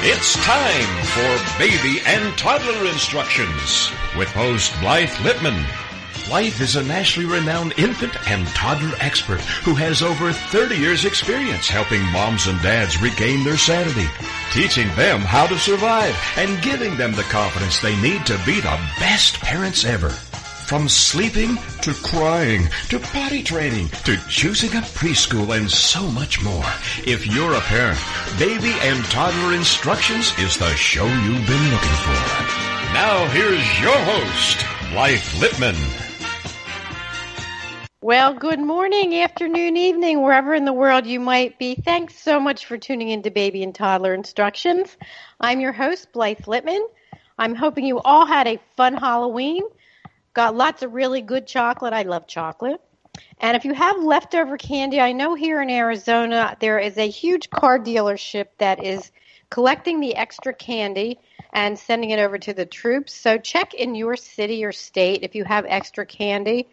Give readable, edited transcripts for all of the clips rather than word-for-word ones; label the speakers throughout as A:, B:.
A: It's time for Baby and Toddler Instructions with host Blythe Lippman. Blythe is a nationally renowned infant and toddler expert who has over 30 years' experience helping moms and dads regain their sanity, teaching them how to survive, and giving them the confidence they need to be the best parents ever. From sleeping to crying to potty training to choosing a preschool and so much more. If you're a parent, Baby and Toddler Instructions is the show you've been looking for. Now here's your host, Blythe Lippman.
B: Well, good morning, afternoon, evening, wherever in the world you might be. Thanks so much for tuning into Baby and Toddler Instructions. I'm your host, Blythe Lippman. I'm hoping you all had a fun Halloween. Got lots of really good chocolate. I love chocolate. And if you have leftover candy, I know here in Arizona there is a huge car dealership that is collecting the extra candy and sending it over to the troops. So check in your city or state if you have extra candy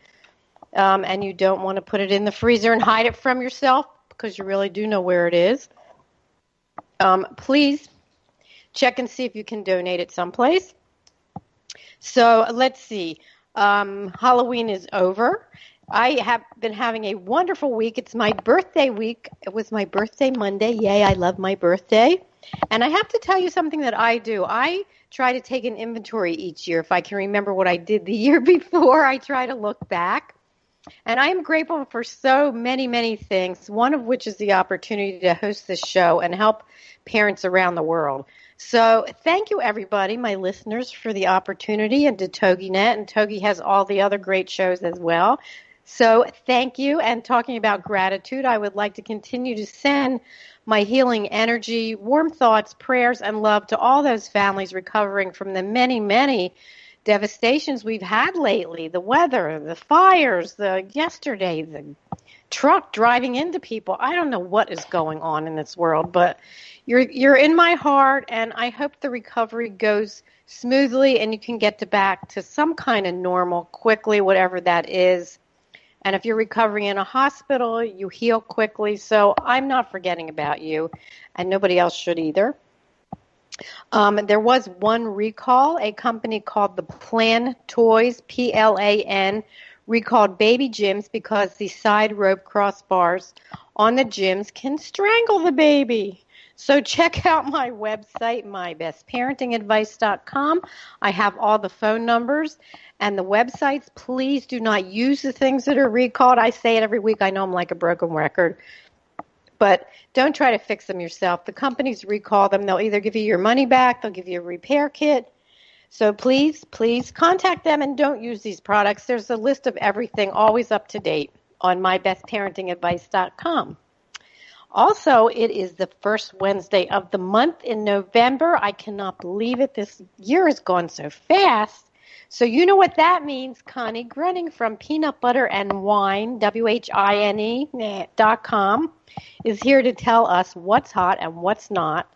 B: and you don't want to put it in the freezer and hide it from yourself because you really do know where it is. Please check and see if you can donate it someplace. So let's see. Halloween is over. I have been having a wonderful week. It's my birthday week. It was my birthday Monday. Yay, I love my birthday. And I have to tell you something that I do. I try to take an inventory each year. If I can remember what I did the year before, I try to look back. And I am grateful for so many, many things, one of which is the opportunity to host this show and help parents around the world. So thank you, everybody, my listeners, for the opportunity, and to TogiNet, and Togi has all the other great shows as well. So thank you, and talking about gratitude, I would like to continue to send my healing energy, warm thoughts, prayers, and love to all those families recovering from the many, many devastations we've had lately, the weather, the fires, yesterday, the truck driving into people. I don't know what is going on in this world, but you're in my heart, and I hope the recovery goes smoothly and you can get back to some kind of normal quickly, whatever that is. And if you're recovering in a hospital, you heal quickly. So I'm not forgetting about you, and nobody else should either. There was one recall. A company called the Plan Toys, Plan, recalled baby gyms because the side rope crossbars on the gyms can strangle the baby. So check out my website, mybestparentingadvice.com. I have all the phone numbers and the websites. Please do not use the things that are recalled. I say it every week. I know I'm like a broken record. But don't try to fix them yourself. The companies recall them. They'll either give you your money back, they'll give you a repair kit. So please contact them and don't use these products. There's a list of everything always up to date on mybestparentingadvice.com. Also, it is the first Wednesday of the month in November. I cannot believe it. This year has gone so fast. So you know what that means. Connie Gruning from Peanut Butter and Wine, WHINE.com, is here to tell us what's hot and what's not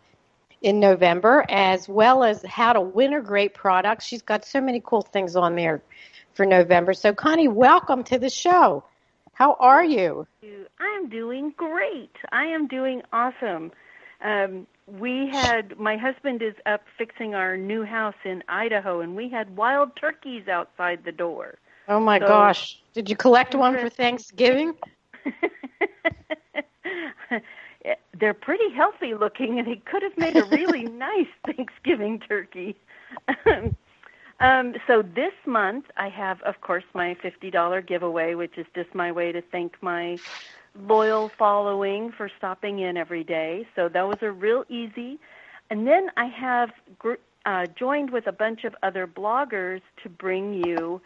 B: in November, as well as how to winter great products. She's got so many cool things on there for November. So, Connie, welcome to the show. How are you?
C: I'm doing great. I am doing awesome. My husband is up fixing our new house in Idaho, and we had wild turkeys outside the door.
B: Oh, my gosh. Did you collect one for Thanksgiving?
C: They're pretty healthy looking, and he could have made a really nice Thanksgiving turkey. So this month I have, of course, my $50 giveaway, which is just my way to thank my loyal following for stopping in every day. So those are real easy. And then I have joined with a bunch of other bloggers to bring you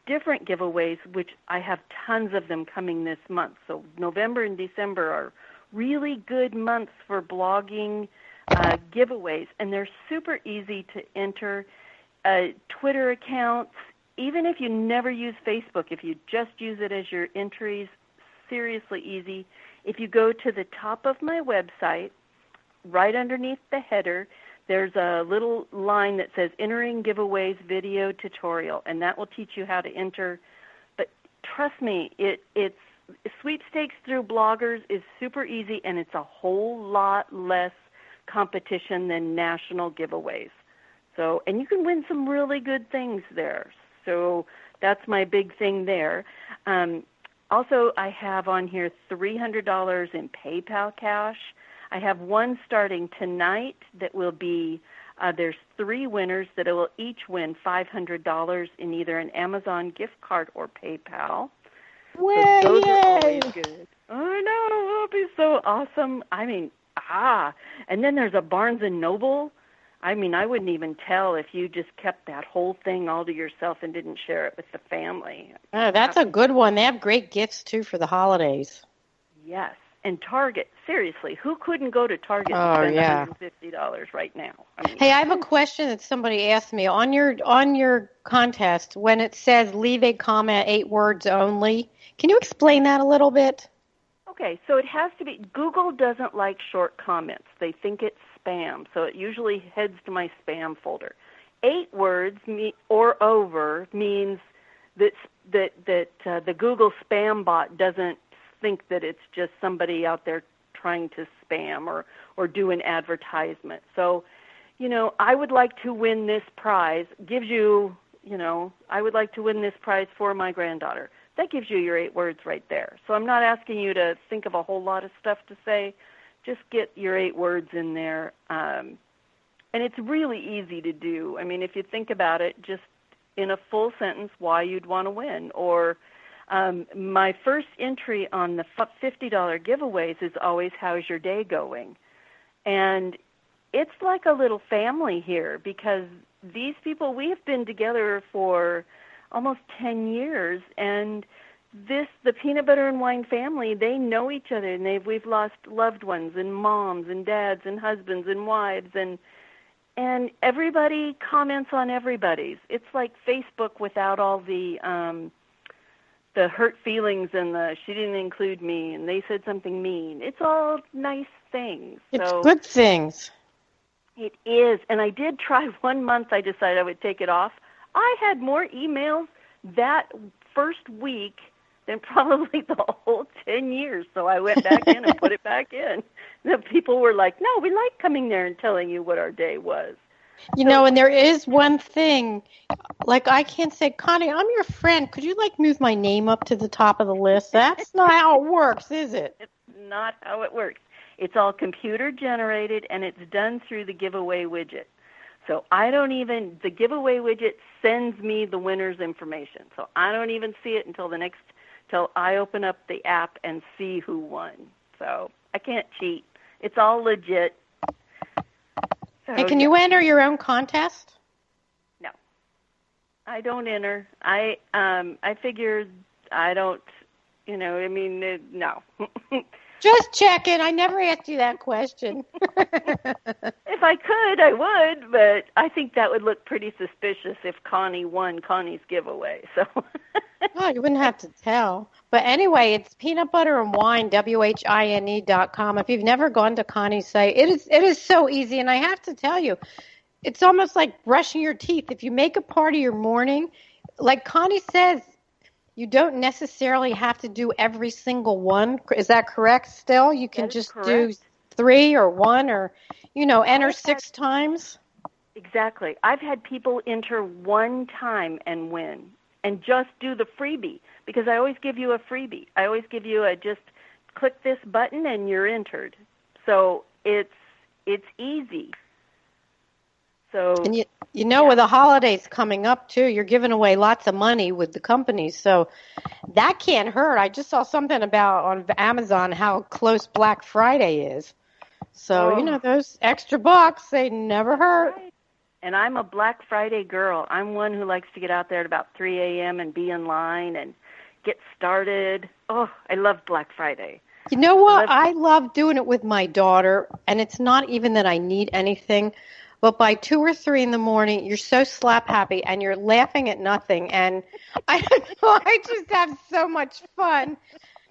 C: different giveaways, which I have tons of them coming this month. So November and December are really good months for blogging giveaways, and they're super easy to enter. Twitter accounts, even if you never use Facebook, if you just use it as your entries, seriously easy. If you go to the top of my website, right underneath the header, there's a little line that says Entering Giveaways Video Tutorial, and that will teach you how to enter. But trust me, it's sweepstakes through bloggers is super easy, and it's a whole lot less competition than national giveaways. So, and you can win some really good things there. So that's my big thing there. Also, I have on here $300 in PayPal cash. I have one starting tonight that will be, there's 3 winners that will each win $500 in either an Amazon gift card or PayPal.
B: Way,
C: so those
B: yay.
C: are always good. I know, it'll be so awesome. I mean, and then there's a Barnes & Noble. I mean, I wouldn't even tell if you just kept that whole thing all to yourself and didn't share it with the family.
B: Oh, that's a good one. They have great gifts, too, for the holidays.
C: Yes. And Target, seriously, who couldn't go to Target and spend $150 right now? I mean,
B: hey, I have a question that somebody asked me. On your contest, when it says leave a comment, 8 words only, can you explain that a little bit?
C: Okay, so it has to be, Google doesn't like short comments. They think it's spam, so it usually heads to my spam folder. 8 words or over means that the Google spam bot doesn't think that it's just somebody out there trying to spam or do an advertisement. So, I would like to win this prize. Gives you, I would like to win this prize for my granddaughter. That gives you your 8 words right there. So I'm not asking you to think of a whole lot of stuff to say. Just get your 8 words in there. And it's really easy to do. I mean, if you think about it, just in a full sentence, why you'd want to win. Or my first entry on the $50 giveaways is always, how's your day going? And it's like a little family here because these people, we have been together for almost 10 years, and the Peanut Butter and Wine family, they know each other, and we've lost loved ones and moms and dads and husbands and wives, and everybody comments on everybody's. It's like Facebook without all the hurt feelings and she didn't include me and they said something mean. It's all nice things.
B: It's good things.
C: It is, and I did try 1 month. I decided I would take it off. I had more emails that first week than probably the whole 10 years. So I went back in and put it back in. The people were like, no, we like coming there and telling you what our day was.
B: And there is one thing, like I can't say, Connie, I'm your friend. Could you move my name up to the top of the list? That's not how it works, is it?
C: It's not how it works. It's all computer generated and it's done through the giveaway widget. So the giveaway widget sends me the winner's information. So I don't even see it until I open up the app and see who won. So I can't cheat. It's all legit. So,
B: and can you enter your own contest?
C: No, I don't enter. I figured I don't, no.
B: Just checking. I never asked you that question.
C: If I could, I would, but I think that would look pretty suspicious if Connie won Connie's giveaway. So.
B: Oh, you wouldn't have to tell. But anyway, it's Peanut Butter and Wine, WHINE.com. If you've never gone to Connie's site, it is so easy. And I have to tell you, it's almost like brushing your teeth. If you make a part of your morning, like Connie says, you don't necessarily have to do every single one. Is that correct still? You can just do 3 or 1 or, enter 6 times.
C: Exactly. I've had people enter 1 time and win and just do the freebie because I always give you a freebie. I always give you just click this button and you're entered. So it's easy. So,
B: and with the holidays coming up, too, you're giving away lots of money with the companies. So that can't hurt. I just saw something about on Amazon how close Black Friday is. So, those extra bucks, they never hurt.
C: Right. And I'm a Black Friday girl. I'm one who likes to get out there at about 3 a.m. and be in line and get started. Oh, I love Black Friday.
B: You know what? I love doing it with my daughter, and it's not even that I need anything. But by 2 or 3 in the morning, you're so slap happy and you're laughing at nothing. And I don't know, I just have so much fun.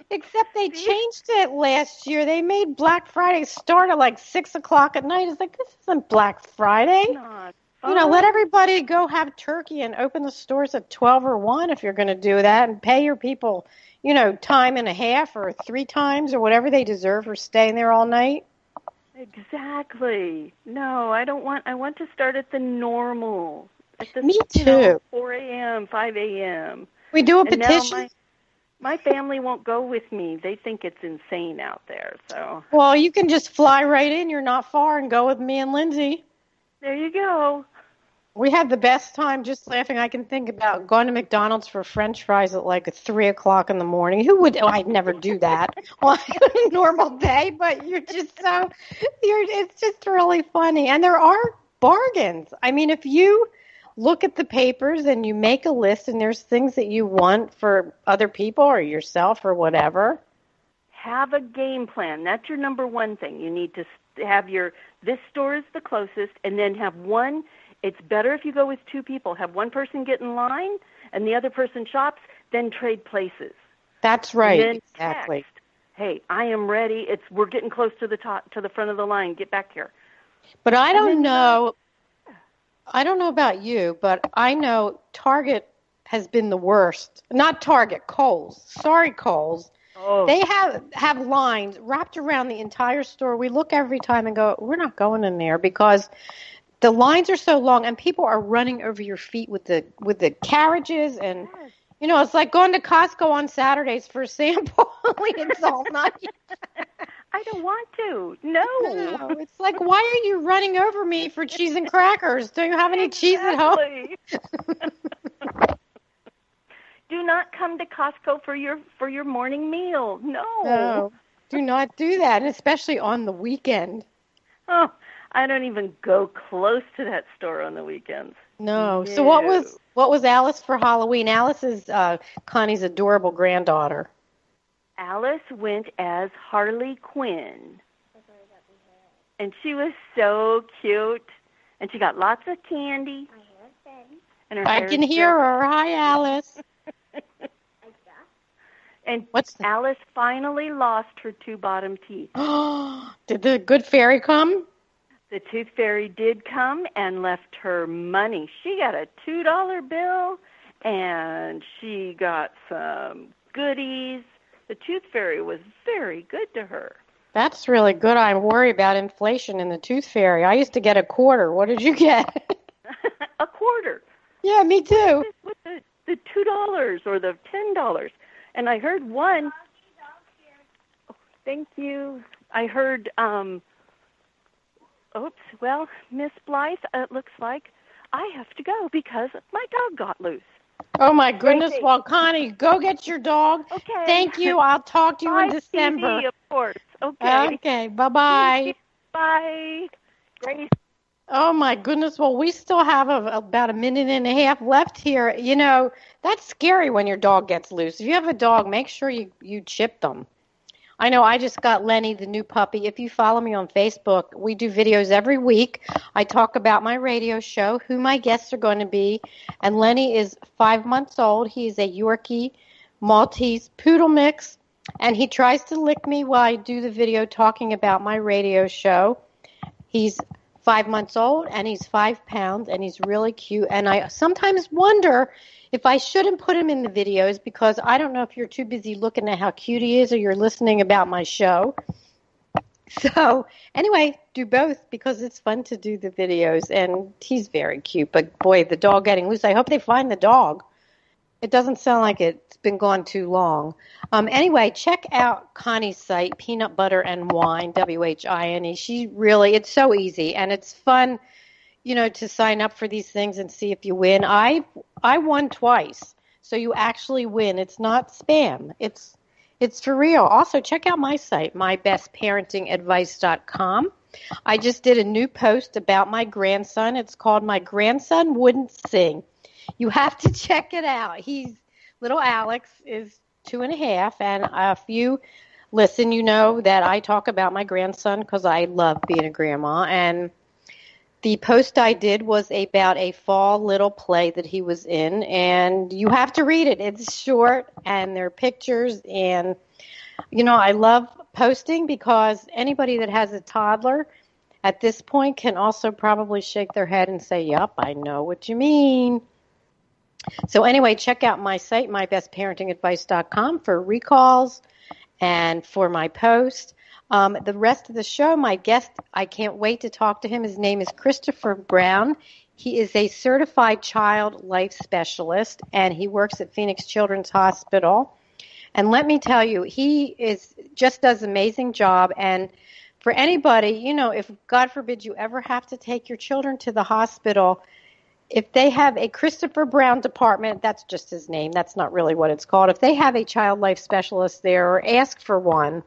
B: Except they changed it last year. They made Black Friday start at 6 o'clock at night. It's like, this isn't Black Friday.
C: Not
B: let everybody go have turkey and open the stores at 12 or 1 if you're going to do that and pay your people, time and a half or 3 times or whatever they deserve for staying there all night.
C: Exactly. No, I don't want. I want to start at the normal. At the,
B: Me too.
C: 4 a.m., 5 a.m.
B: We do a
C: And now
B: petition.
C: my family won't go with me. They think it's insane out there. So.
B: Well, you can just fly right in. You're not far, and go with me and Lindsay.
C: There you go.
B: We had the best time just laughing. I can think about going to McDonald's for French fries at like 3 o'clock in the morning. Who would? Oh, I'd never do that on a normal day, but it's just really funny. And there are bargains. I mean, if you look at the papers and you make a list and there's things that you want for other people or yourself or whatever.
C: Have a game plan. That's your number one thing. You need to have this store is the closest, and then have one. It's better if you go with two people. Have one person get in line and the other person shops, then trade places.
B: That's right.
C: And then
B: exactly.
C: Text, hey, I am ready. We're getting close to the front of the line. Get back here.
B: But I don't know. I don't know about you, but I know Target has been the worst. Not Target, Kohl's. Sorry, Kohl's.
C: Oh.
B: They have lines wrapped around the entire store. We look every time and go, we're not going in there because the lines are so long and people are running over your feet with the carriages, and it's like going to Costco on Saturdays for a sample. It's all night.
C: I don't want to. No.
B: It's like, why are you running over me for cheese and crackers? Do you have any cheese at home?
C: Do not come to Costco for your morning meal.
B: No, do not do that, and especially on the weekend.
C: Oh, I don't even go close to that store on the weekends.
B: No. So what was Alice for Halloween? Alice is Connie's adorable granddaughter.
C: Alice went as Harley Quinn. And she was so cute. And she got lots of candy. And her
B: I can hear her. Hi, Alice.
C: And Alice finally lost her two bottom teeth.
B: Did the good fairy come?
C: The tooth fairy did come and left her money. She got a $2 bill, and she got some goodies. The tooth fairy was very good to her. That's
B: really good. I worry about inflation in the tooth fairy. I used to get a quarter. What did you get?
C: A quarter.
B: Yeah, me too.
C: With the $2 or the $10. And I heard one. Oh, thank you. I heard, well, Miss Blythe, it looks like I have to go because my dog got loose.
B: Oh, my goodness. Well, Connie, go get your dog.
C: Okay.
B: Thank you. I'll talk to you in December.
C: TV, of course. Okay.
B: Okay. Bye-bye.
C: Bye. Grace.
B: Oh, my goodness. Well, we still have about a minute and a half left here. That's scary when your dog gets loose. If you have a dog, make sure you chip them. I know I just got Lenny, the new puppy. If you follow me on Facebook, we do videos every week. I talk about my radio show, who my guests are going to be. And Lenny is 5 months old. He's a Yorkie Maltese poodle mix. And he tries to lick me while I do the video talking about my radio show. He's 5 months old, and he's 5 pounds, and he's really cute. And I sometimes wonder if I shouldn't put him in the videos because I don't know if you're too busy looking at how cute he is or you're listening about my show. So anyway, do both because it's fun to do the videos, and he's very cute. But, boy, the dog getting loose, I hope they find the dog. It doesn't sound like it's been gone too long. Anyway, check out Connie's site, Peanut Butter and Wine, WHINE. It's so easy, and it's fun, to sign up for these things and see if you win. I won twice, so you actually win. It's not spam. It's for real. Also, check out my site, mybestparentingadvice.com. I just did a new post about my grandson. It's called My Grandson Wouldn't Sing. You have to check it out. Little Alex is 2.5, and if you listen, you know that I talk about my grandson because I love being a grandma. And the post I did was about a fall little play that he was in, and you have to read it. It's short, and there are pictures, and, I love posting because anybody that has a toddler at this point can also probably shake their head and say, yup, I know what you mean. So anyway, check out my site, mybestparentingadvice.com, for recalls and for my post. The rest of the show, my guest, I can't wait to talk to him. His name is Christopher Brown. He is a certified child life specialist, and he works at Phoenix Children's Hospital. And let me tell you, he just does an amazing job. And for anybody, if God forbid you ever have to take your children to the hospital, if they have a Christopher Brown department, that's just his name. That's not really what it's called. If they have a child life specialist there or ask for one,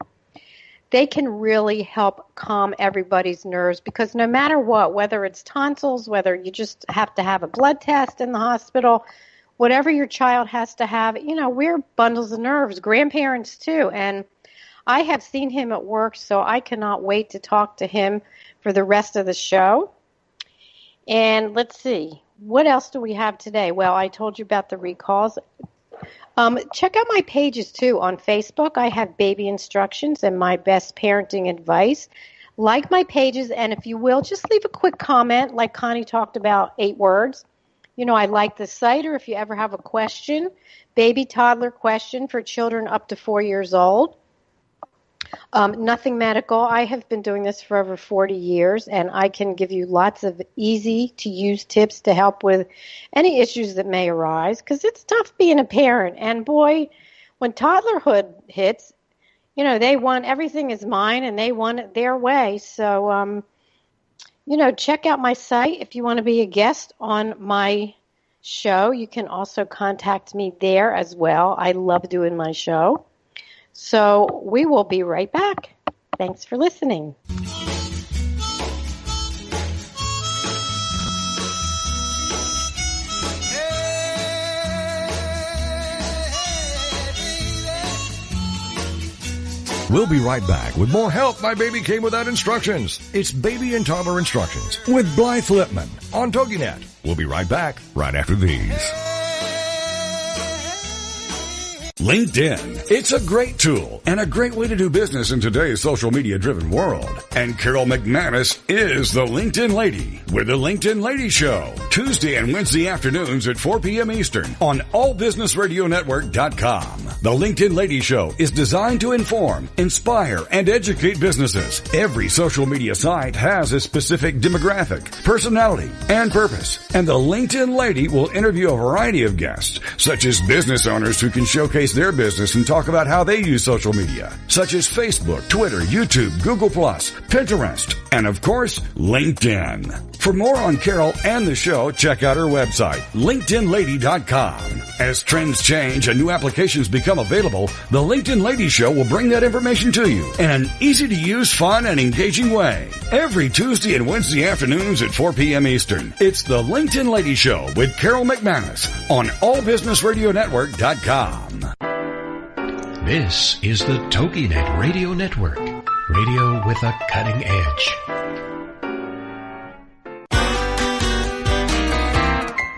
B: they can really help calm everybody's nerves, because no matter what, whether it's tonsils, whether you just have to have a blood test in the hospital, whatever your child has to have, we're bundles of nerves, grandparents too. And I have seen him at work, so I cannot wait to talk to him for the rest of the show. And let's see, what else do we have today? Well, I told you about the recalls. Check out my pages, too, on Facebook. I have baby instructions and my best parenting advice. Like my pages, and if you will, just leave a quick comment, like Connie talked about, 8 words. I like the site, or if you ever have a question, baby toddler question for children up to 4 years old. Nothing medical. I have been doing this for over 40 years, and I can give you lots of easy-to-use tips to help with any issues that may arise, because it's tough being a parent. And, boy, when toddlerhood hits, they want everything is mine, and they want it their way. So, check out my site if you want to be a guest on my show. You can also contact me there as well. I love doing my show. So we will be right back. Thanks for listening.
A: We'll be right back with more Help My Baby Came Without Instructions. It's Baby and Toddler Instructions with Blythe Lipman on TogiNet. We'll be right back right after these. LinkedIn. It's a great tool and a great way to do business in today's social media driven world. And Carol McManus is the LinkedIn Lady with the LinkedIn Lady Show. Tuesday and Wednesday afternoons at 4 p.m. Eastern on allbusinessradionetwork.com. The LinkedIn Lady Show is designed to inform, inspire, and educate businesses. Every social media site has a specific demographic, personality, and purpose. And the LinkedIn Lady will interview a variety of guests, such as business owners who can showcase their business and talk about how they use social media, such as Facebook, Twitter, YouTube, Google+, Pinterest, and of course, LinkedIn. For more on Carol and the show, check out her website, LinkedInLady.com. As trends change and new applications become available, the LinkedIn Lady Show will bring that information to you in an easy-to-use, fun, and engaging way. Every Tuesday and Wednesday afternoons at 4 p.m. Eastern, it's the LinkedIn Lady Show with Carol McManus on allbusinessradionetwork.com. This is the TogiNet Radio Network, radio with a cutting edge.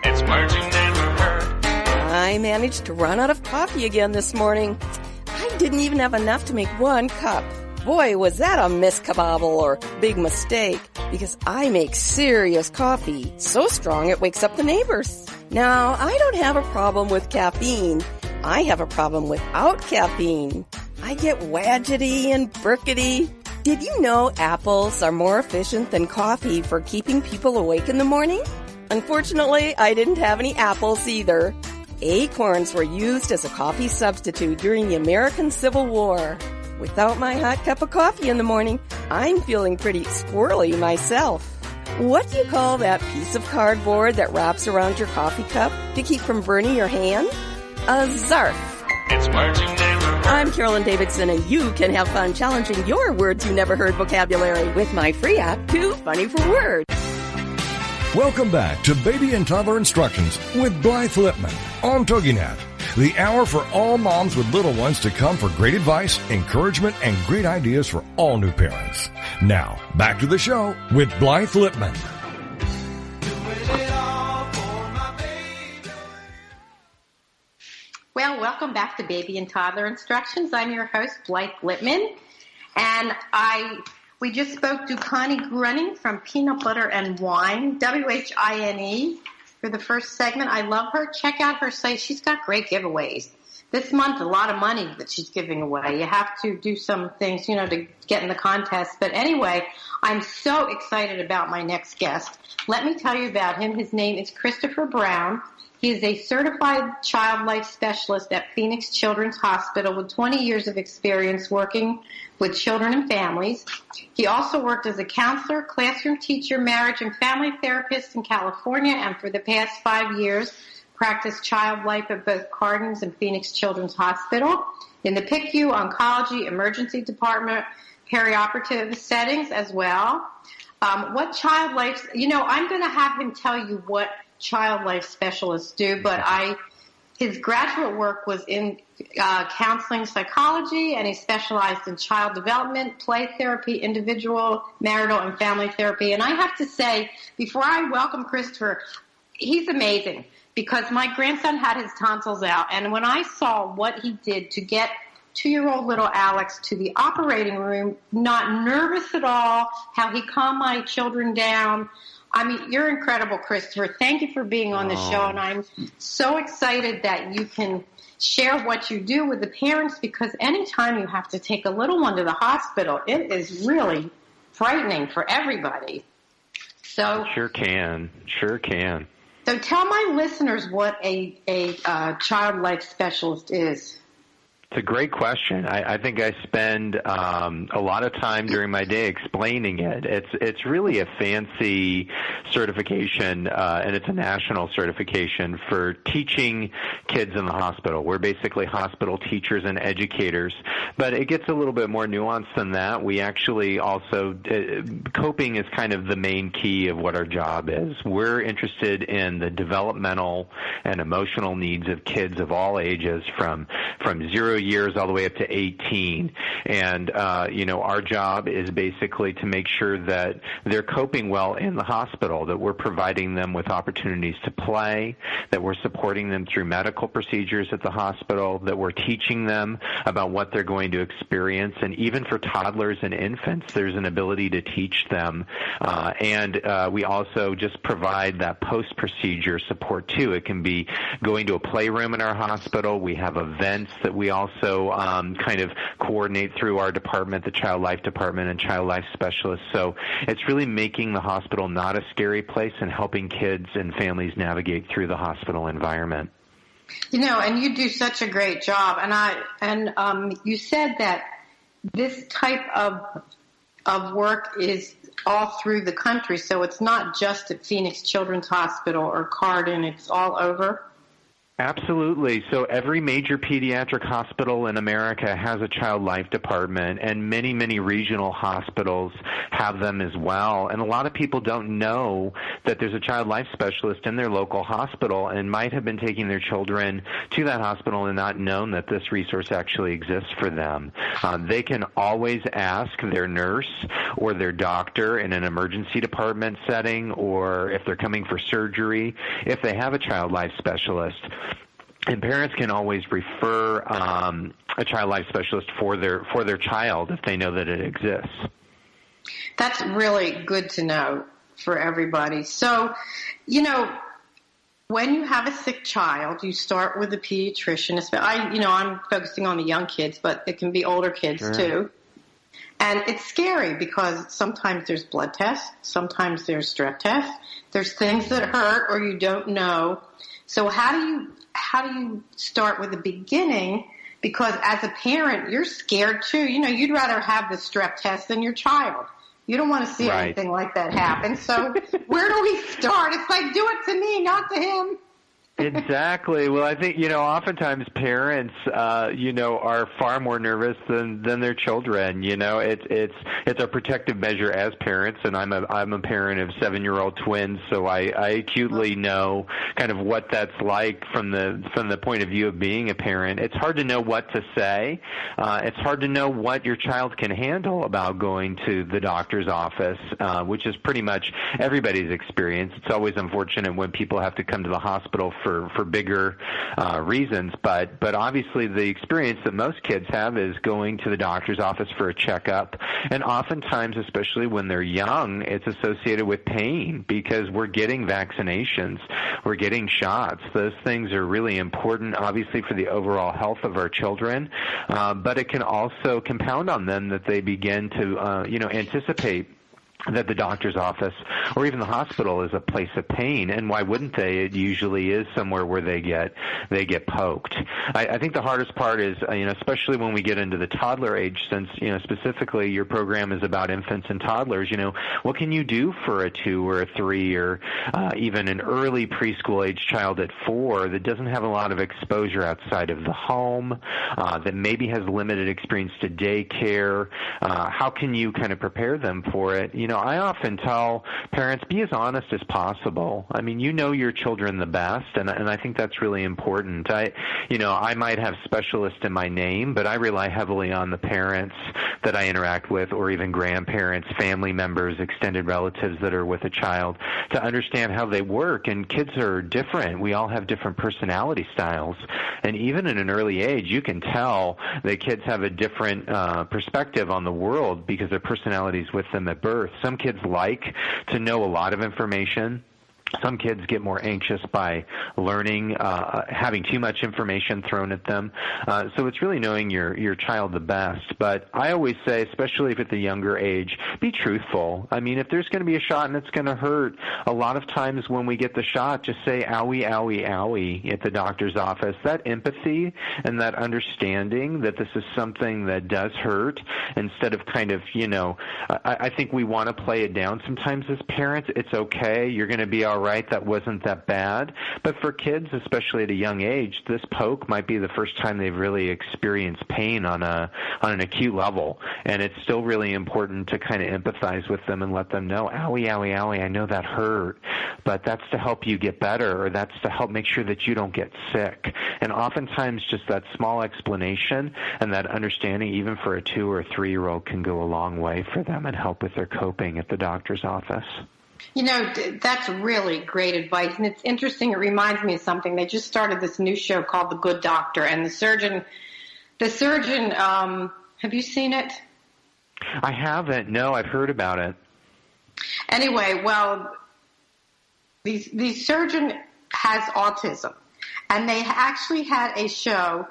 D: It's words you never heard. I managed to run out of coffee again this morning. I didn't even have enough to make 1 cup. Boy, was that a miskabobble or big mistake, because I make serious coffee, so strong it wakes up the neighbors. Now, I don't have a problem with caffeine. I have a problem without caffeine. I get wadgety and burkety. Did you know apples are more efficient than coffee for keeping people awake in the morning? Unfortunately, I didn't have any apples either. Acorns were used as a coffee substitute during the American Civil War. Without my hot cup of coffee in the morning, I'm feeling pretty squirrely myself. What do you call that piece of cardboard that wraps around your coffee cup to keep from burning your hand? A zarf. It's words you never heard. I'm Carolyn Davidson, and you can have fun challenging your words you never heard vocabulary with my free app, Too Funny for Words.
A: Welcome back to Baby and Toddler Instructions with Blythe Lipman on TogiNet. The hour for all moms with little ones to come for great advice, encouragement, and great ideas for all new parents. Now, back to the show with Blythe Lipman.
B: Well, welcome back to Baby and Toddler Instructions. I'm your host, Blythe Lipman, and we just spoke to Connie Gruning from Peanut Butter and Wine, WHINE, for the first segment. I love her. Check out her site. She's got great giveaways. this month, a lot of money that she's giving away. You have to do some things, to get in the contest. But anyway, I'm so excited about my next guest. Let me tell you about him. His name is Christopher Brown. He is a certified child life specialist at Phoenix Children's Hospital with 20 years of experience working with children and families. He also worked as a counselor, classroom teacher, marriage and family therapist in California, and for the past 5 years practiced child life at both Cardin's and Phoenix Children's Hospital in the PICU, oncology, emergency department, perioperative settings as well. What child life, I'm going to have him tell you what child life specialists do, but his graduate work was in counseling psychology, and he specialized in child development, play therapy, individual, marital, and family therapy. And I have to say, before I welcome Christopher, he's amazing, because my grandson had his tonsils out, and when I saw what he did to get 2-year-old little Alex to the operating room, not nervous at all, how he calmed my children down. I mean, you're incredible, Christopher. Thank you for being on the show, and I'm so excited that you can share what you do with the parents, because anytime you have to take a little one to the hospital, it is really frightening for everybody. So
E: Sure can.
B: So tell my listeners what a child life specialist is.
E: It's a great question. I think I spend a lot of time during my day explaining it. It's really a fancy certification, and it's a national certification for teaching kids in the hospital. We're basically hospital teachers and educators, but it gets a little bit more nuanced than that. We actually also, coping is kind of the main key of what our job is. We're interested in the developmental and emotional needs of kids of all ages, from 0 years all the way up to 18. And, our job is basically to make sure that they're coping well in the hospital, that we're providing them with opportunities to play, that we're supporting them through medical procedures at the hospital, that we're teaching them about what they're going to experience. And even for toddlers and infants, there's an ability to teach them. And we also just provide that post-procedure support, too. It can be going to a playroom in our hospital. We have events that we also kind of coordinate through our department, the Child Life Department and Child Life Specialists. So it's really making the hospital not a scary place and helping kids and families navigate through the hospital environment.
B: And you do such a great job. And you said that this type of work is all through the country, so it's not just at Phoenix Children's Hospital or Cardin, it's all over?
E: Absolutely. So every major pediatric hospital in America has a child life department, and many, many regional hospitals have them as well. And a lot of people don't know that there's a child life specialist in their local hospital and might have been taking their children to that hospital and not known that this resource actually exists for them. They can always ask their nurse or their doctor in an emergency department setting, or if they're coming for surgery, if they have a child life specialist. And parents can always refer a child life specialist for their child if they know that it exists.
B: That's really good to know for everybody. So, when you have a sick child, you start with a pediatrician. I'm focusing on the young kids, but it can be older kids too. And it's scary because sometimes there's blood tests, sometimes there's strep tests, there's things that hurt or you don't know. So how do you start with the beginning? Because as a parent, you're scared too. You'd rather have the strep test than your child. You don't want to see anything like that happen. So where do we start? It's like, do it to me, not to him.
E: Exactly. Well, I think, oftentimes parents, are far more nervous than their children. It's a protective measure as parents, and I'm a parent of 7-year-old twins, so I acutely know kind of what that's like from the point of view of being a parent. It's hard to know what to say. It's hard to know what your child can handle about going to the doctor's office, which is pretty much everybody's experience. It's always unfortunate when people have to come to the hospital for bigger reasons. But obviously the experience that most kids have is going to the doctor's office for a checkup. And oftentimes, especially when they're young, it's associated with pain because we're getting vaccinations, we're getting shots. Those things are really important, obviously, for the overall health of our children. But it can also compound on them that they begin to, anticipate that the doctor's office or even the hospital is a place of pain, and why wouldn't they? It usually is somewhere where they get poked. I think the hardest part is, especially when we get into the toddler age, since specifically your program is about infants and toddlers. What can you do for a 2 or a 3 or even an early preschool age child at 4 that doesn't have a lot of exposure outside of the home, that maybe has limited experience to daycare? How can you kind of prepare them for it? I often tell parents, be as honest as possible. I mean, you know your children the best, and I think that's really important. I might have specialists in my name, but I rely heavily on the parents that I interact with, or even grandparents, family members, extended relatives that are with a child, to understand how they work. And kids are different. We all have different personality styles. And even at an early age, you can tell that kids have a different perspective on the world because their personality's with them at birth. Some kids like to know a lot of information. Some kids get more anxious by learning, having too much information thrown at them. So it's really knowing your child the best. But I always say, especially if at the younger age, be truthful. I mean, if there's going to be a shot and it's going to hurt, a lot of times when we get the shot, just say, owie, owie, owie at the doctor's office. That empathy and that understanding that this is something that does hurt, instead of kind of, I think we want to play it down sometimes as parents. It's okay. You're going to be all right, that wasn't that bad. But for kids, especially at a young age, this poke might be the first time they've really experienced pain on an acute level. And it's still really important to kind of empathize with them and let them know, owie, owie, owie, I know that hurt, but that's to help you get better, or that's to help make sure that you don't get sick. And oftentimes just that small explanation and that understanding, even for a 2 or 3-year-old, can go a long way for them and help with their coping at the doctor's office.
B: That's really great advice, and it's interesting. It reminds me of something. They just started this new show called The Good Doctor, and the surgeon, have you seen it?
E: I haven't. No, I've heard about it.
B: Anyway, well, the surgeon has autism, and they actually had a show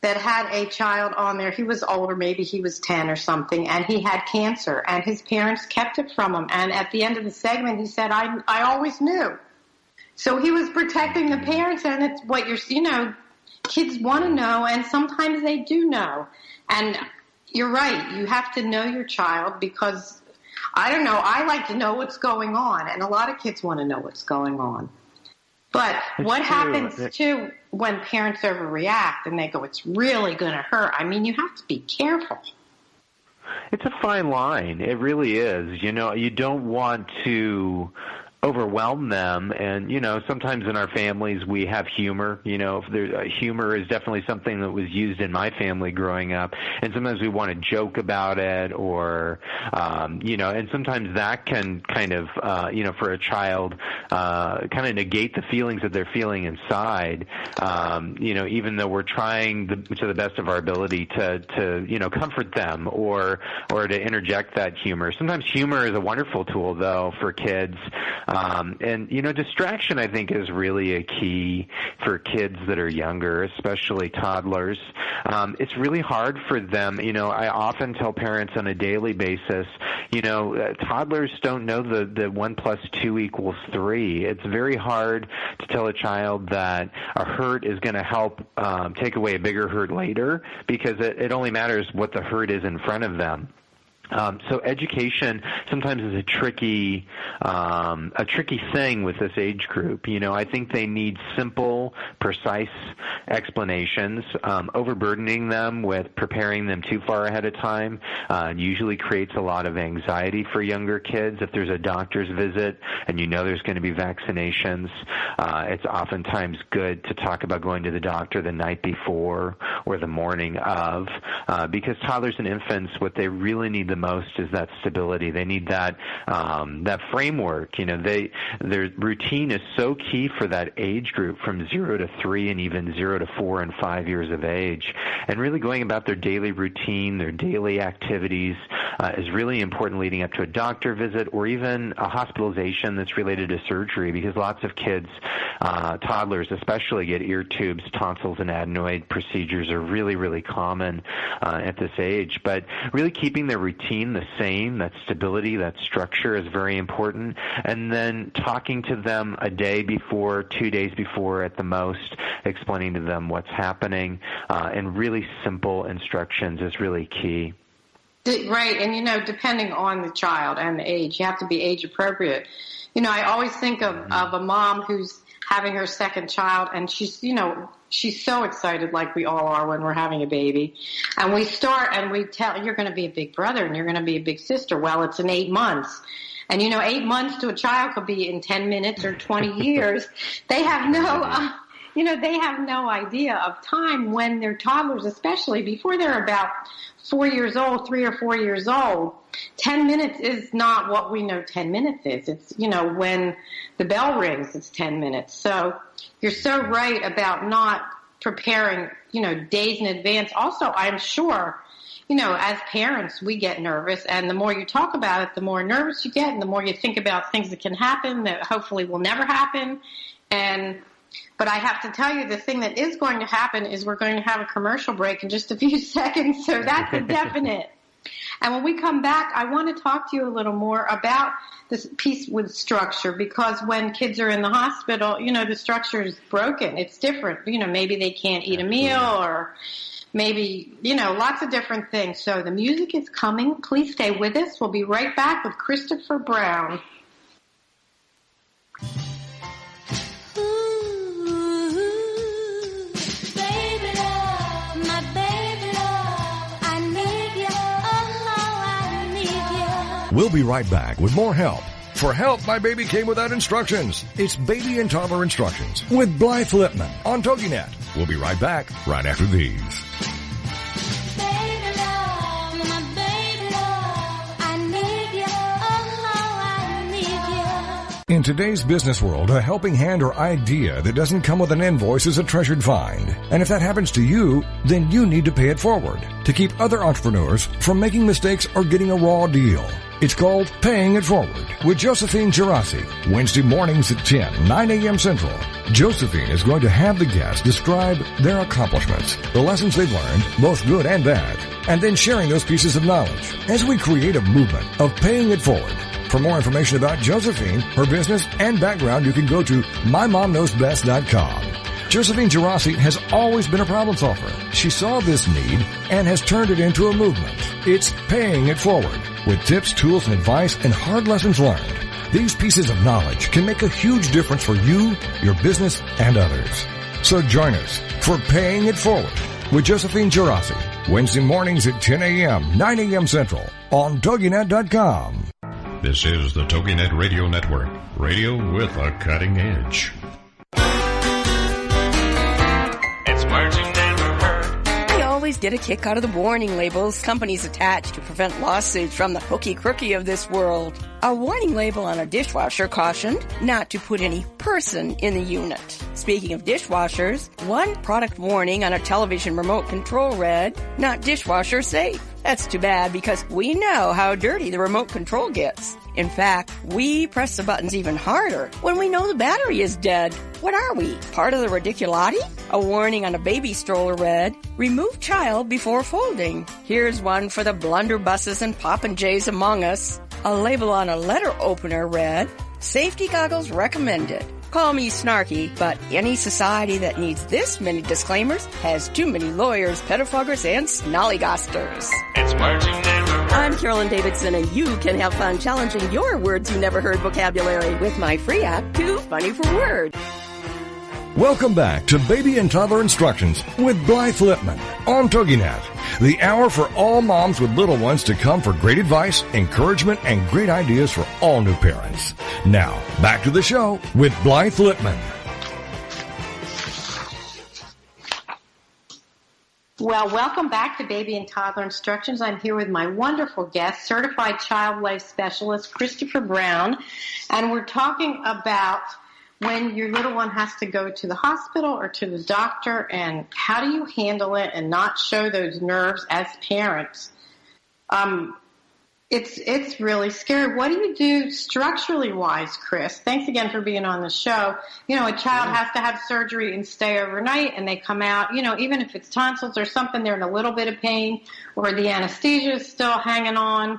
B: that had a child on there. He was older, maybe he was 10 or something, and he had cancer, and his parents kept it from him. And at the end of the segment, he said, I always knew. So he was protecting the parents, and it's what kids want to know, and sometimes they do know. And you're right, you have to know your child, because, I don't know, I like to know what's going on, and a lot of kids want to know what's going on. But what happens, too, when parents overreact and they go, it's really going to hurt? I mean, you have to be careful.
E: It's a fine line. It really is. You don't want to overwhelm them, and sometimes in our families we have humor. Humor is definitely something that was used in my family growing up, and sometimes we want to joke about it, or and sometimes that can kind of for a child kind of negate the feelings that they're feeling inside, even though we're trying to the best of our ability to comfort them or to interject that humor. Sometimes humor is a wonderful tool, though, for kids. And distraction, I think, is really a key for kids that are younger, especially toddlers. It's really hard for them. I often tell parents on a daily basis, toddlers don't know that 1 + 2 = 3. It's very hard to tell a child that a hurt is going to help take away a bigger hurt later, because it only matters what the hurt is in front of them. So education sometimes is a tricky thing with this age group. I think they need simple, precise explanations. Overburdening them with preparing them too far ahead of time usually creates a lot of anxiety for younger kids. If there's a doctor's visit and there's going to be vaccinations, it's oftentimes good to talk about going to the doctor the night before or the morning of, because toddlers and infants, what they really need the the most is that stability. They need that framework. Their routine is so key for that age group from 0 to 3 and even 0 to 4 and 5 years of age. And really going about their daily routine, their daily activities is really important leading up to a doctor visit or even a hospitalization that's related to surgery, because lots of kids, toddlers especially, get ear tubes, tonsils, and adenoid procedures are really, really common at this age. But really keeping their routine the same, that stability, that structure is very important. And then talking to them a day before, 2 days before at the most, explaining to them what's happening, and really simple instructions is really key.
B: Right, and depending on the child and the age, you have to be age appropriate. I always think of a mom who's having her second child, and she's so excited, like we all are when we're having a baby. And we start and we tell, you're going to be a big brother and you're going to be a big sister. Well, it's in 8 months. And 8 months to a child could be in 10 minutes or 20 years. They have they have no idea of time when they're toddlers, especially before they're about 4 years old, 3 or 4 years old. 10 minutes is not what we know 10 minutes is. It's, when the bell rings, it's 10 minutes. So you're so right about not preparing, days in advance. Also, I'm sure, as parents, we get nervous, and the more you talk about it, the more nervous you get, and the more you think about things that can happen that hopefully will never happen. But I have to tell you, the thing that is going to happen is we're going to have a commercial break in just a few seconds, so that's a definite. And when we come back, I want to talk to you a little more about this piece with structure, because when kids are in the hospital, the structure is broken. It's different. Maybe they can't eat a meal, or maybe, lots of different things. So the music is coming. Please stay with us. We'll be right back with Christopher Brown.
F: We'll be right back with more help. For help, my baby came without instructions. It's Baby and Toddler Instructions with Blythe Lipman on TogiNet. We'll be right back right after these.
G: Baby love, my baby love, I need you, oh, I need you.
F: In today's business world, a helping hand or idea that doesn't come with an invoice is a treasured find. And if that happens to you, then you need to pay it forward to keep other entrepreneurs from making mistakes or getting a raw deal. It's called Paying It Forward with Josephine Girassi, Wednesday mornings at 10, 9 a.m. Central. Josephine is going to have the guests describe their accomplishments, the lessons they've learned, both good and bad, and then sharing those pieces of knowledge as we create a movement of paying it forward. For more information about Josephine, her business, and background, you can go to mymomknowsbest.com. Josephine Girassi has always been a problem solver. She saw this need and has turned it into a movement. It's Paying It Forward, with tips, tools, and advice and hard lessons learned. These pieces of knowledge can make a huge difference for you, your business, and others. So join us for Paying It Forward with Josephine Girassi, Wednesday mornings at 10 a.m., 9 a.m. Central on TogiNet.com.
A: This is the TogiNet Radio Network, radio with a cutting edge.
G: It's words you never heard.
D: I always get a kick out of the warning labels companies attach to prevent lawsuits from the hooky-crooky of this world. A warning label on a dishwasher cautioned not to put any person in the unit. Speaking of dishwashers, one product warning on a television remote control read, "Not dishwasher safe." That's too bad, because we know how dirty the remote control gets. In fact, we press the buttons even harder when we know the battery is dead. What are we, part of the ridiculati? A warning on a baby stroller read, "Remove child before folding." Here's one for the blunderbusses and popinjays among us. A label on a letter opener read, "Safety goggles recommended." Call me snarky, but any society that needs this many disclaimers has too many lawyers, pettifoggers, and snollygosters.
G: It's words you never heard.
D: I'm Carolyn Davidson, and you can have fun challenging your words you never heard vocabulary with my free app, Too Funny for Word.
F: Welcome back to Baby and Toddler Instructions with Blythe Lipman on TogiNet, the hour for all moms with little ones to come for great advice, encouragement, and great ideas for all new parents. Now, back to the show with Blythe Lipman.
B: Well, welcome back to Baby and Toddler Instructions. I'm here with my wonderful guest, Certified Child Life Specialist, Christopher Brown, and we're talking about when your little one has to go to the hospital or to the doctor, and how do you handle it and not show those nerves as parents? It's really scary. What do you do structurally wise, Chris? Thanks again for being on the show. You know, a child has to have surgery and stay overnight, and they come out, you know, even if it's tonsils or something, they're in a little bit of pain, or the anesthesia is still hanging on.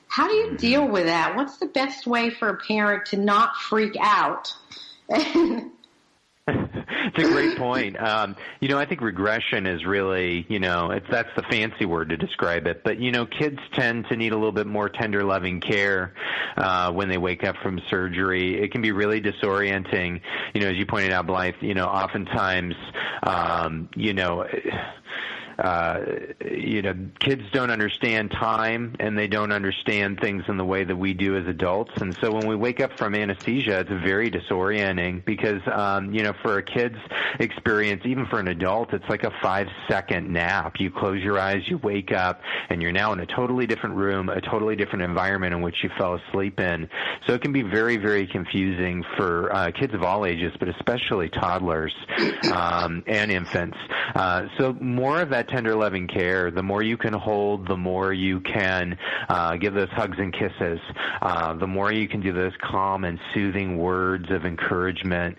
B: How do you deal with that? What's the best way for a parent to not freak out?
E: It's a great point. You know, I think regression is really, you know, that's the fancy word to describe it. But, you know, kids tend to need a little bit more tender, loving care when they wake up from surgery. It can be really disorienting. You know, as you pointed out, Blythe, you know, oftentimes, kids don't understand time, and they don't understand things in the way that we do as adults. And so when we wake up from anesthesia, it's very disorienting because, for a kid's experience, even for an adult, it's like a 5-second nap. You close your eyes, you wake up, and you're now in a totally different room, a totally different environment in which you fell asleep in. So it can be very, very confusing for kids of all ages, but especially toddlers and infants. So more of that tender, loving care, the more you can hold, the more you can give those hugs and kisses, the more you can do those calm and soothing words of encouragement.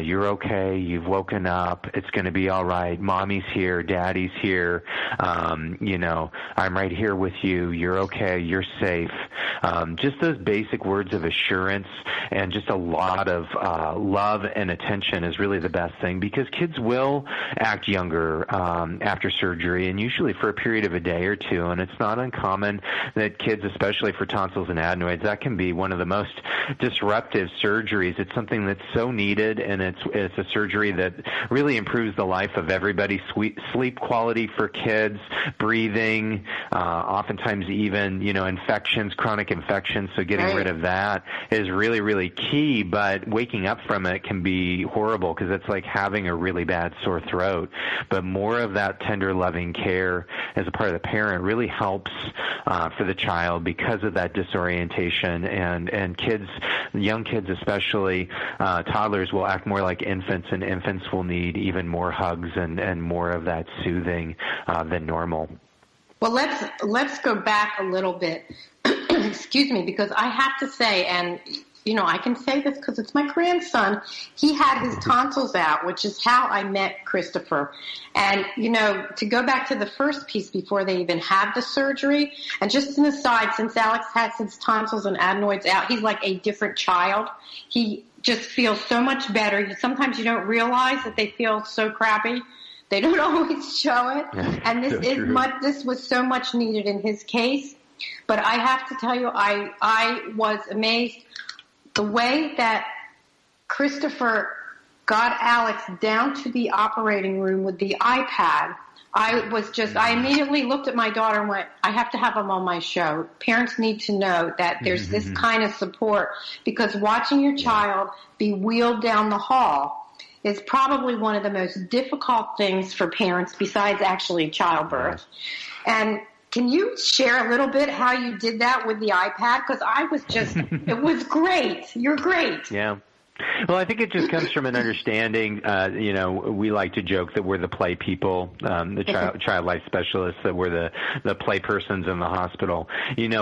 E: You're okay. You've woken up. It's going to be all right. Mommy's here. Daddy's here. I'm right here with you. You're okay. You're safe. Just those basic words of assurance and just a lot of love and attention is really the best thing, because kids will act younger after surgery, and usually for a period of a day or two. And it's not uncommon that kids, especially for tonsils and adenoids, that can be one of the most disruptive surgeries. It's something that's so needed, and it's a surgery that really improves the life of everybody. Sleep quality for kids, breathing, oftentimes even, infections, chronic infections. So getting rid of that is really, really key. But waking up from it can be horrible, because it's like having a really bad sore throat. But more of that tender, loving care as a part of the parent really helps for the child because of that disorientation. And kids, young kids especially, toddlers will act more like infants, and infants will need even more hugs and more of that soothing than normal.
B: Well, let's go back a little bit. Excuse me, because I have to say, and I can say this because it's my grandson. He had his tonsils out, which is how I met Christopher. And, to go back to the first piece before they even had the surgery, and just an aside, since Alex has his tonsils and adenoids out, he's like a different child. He just feels so much better. Sometimes you don't realize that they feel so crappy. They don't always show it. And this was so much needed in his case. But I have to tell you, I was amazed the way that Christopher got Alex down to the operating room with the iPad. I immediately looked at my daughter and went, I have to have him on my show. Parents need to know that there's this kind of support, because watching your child be wheeled down the hall is probably one of the most difficult things for parents besides actually childbirth. And can you share a little bit how you did that with the iPad? Because I was just, it was great. You're great.
E: Yeah. Well, I think it just comes from an understanding, we like to joke that we're the play people, the child life specialists, that we're the play persons in the hospital.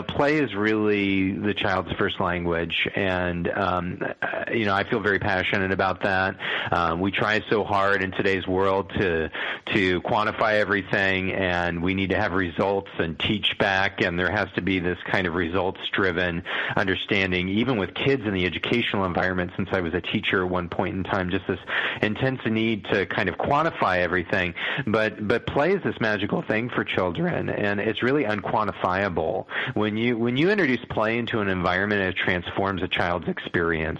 E: Play is really the child's first language, and, I feel very passionate about that. We try so hard in today's world to quantify everything, and we need to have results and teach back, and there has to be this kind of results-driven understanding, even with kids in the educational environment. Since I was a teacher at one point in time, just this intense need to kind of quantify everything. But play is this magical thing for children, and it's really unquantifiable. When you introduce play into an environment, it transforms a child's experience.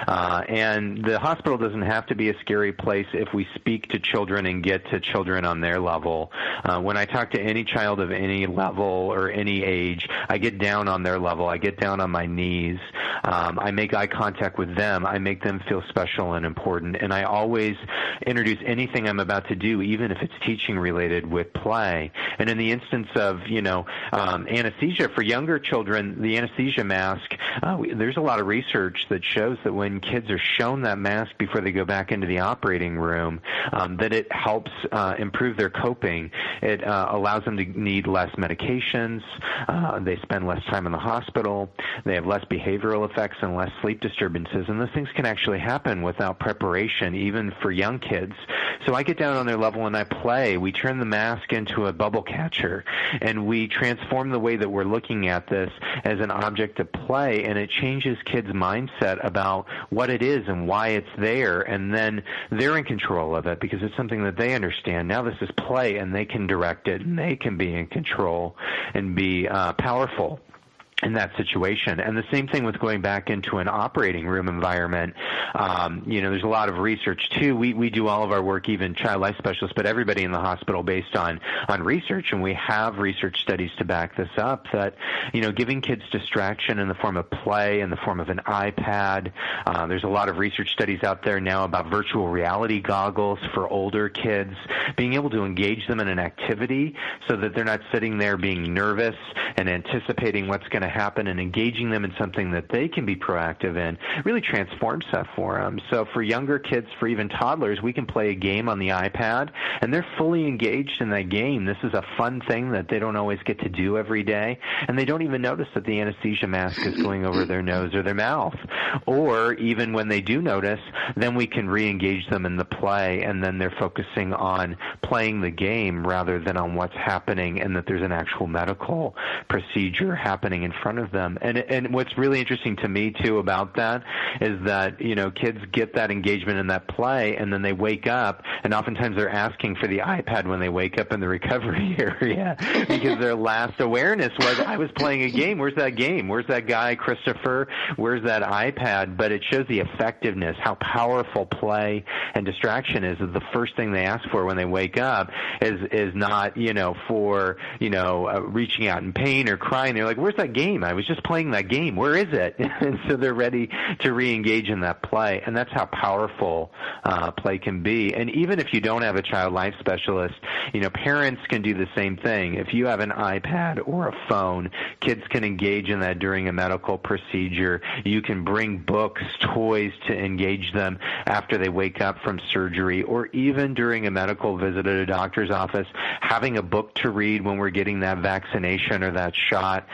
E: And the hospital doesn't have to be a scary place if we speak to children and get to children on their level. When I talk to any child of any level or any age, I get down on their level. I get down on my knees. I make eye contact with them. I make them feel special and important. And I always introduce anything I'm about to do, even if it's teaching related, with play. And in the instance of, anesthesia for younger children, the anesthesia mask, there's a lot of research that shows that when kids are shown that mask before they go back into the operating room, that it helps improve their coping. It allows them to need less medications. They spend less time in the hospital. They have less behavioral effects and less sleep disturbances. And those things can actually happen without preparation, even for young kids. So I get down on their level and I play. We turn the mask into a bubble catcher, and we transform the way that we're looking at this as an object of play, and it changes kids' mindset about what it is and why it's there, and then they're in control of it because it's something that they understand. Now this is play, and they can direct it, and they can be in control and be powerful in that situation. And the same thing with going back into an operating room environment. There's a lot of research too. We do all of our work, even child life specialists, but everybody in the hospital, based on research, and we have research studies to back this up, that, giving kids distraction in the form of play, in the form of an iPad. There's a lot of research studies out there now about virtual reality goggles for older kids, being able to engage them in an activity so that they're not sitting there being nervous and anticipating what's going to happen, and engaging them in something that they can be proactive in really transforms that for them. So for younger kids, for even toddlers, we can play a game on the iPad, and they're fully engaged in that game. This is a fun thing that they don't always get to do every day, and they don't even notice that the anesthesia mask is going over their nose or their mouth. Or even when they do notice, then we can re-engage them in the play, and then they're focusing on playing the game rather than on what's happening, and that there's an actual medical procedure happening in front of them. And what's really interesting to me too about that is that, kids get that engagement in that play, and then they wake up, and oftentimes they're asking for the iPad when they wake up in the recovery area because their last awareness was, I was playing a game. Where's that game? Where's that guy, Christopher? Where's that iPad? But it shows the effectiveness, how powerful play and distraction is. The first thing they ask for when they wake up is not, for, reaching out in pain or crying. They're like, where's that game? I was just playing that game. Where is it? And so they're ready to re-engage in that play. And that's how powerful play can be. And even if you don't have a child life specialist, parents can do the same thing. If you have an iPad or a phone, kids can engage in that during a medical procedure. You can bring books, toys to engage them after they wake up from surgery, or even during a medical visit at a doctor's office. Having a book to read when we're getting that vaccination or that shot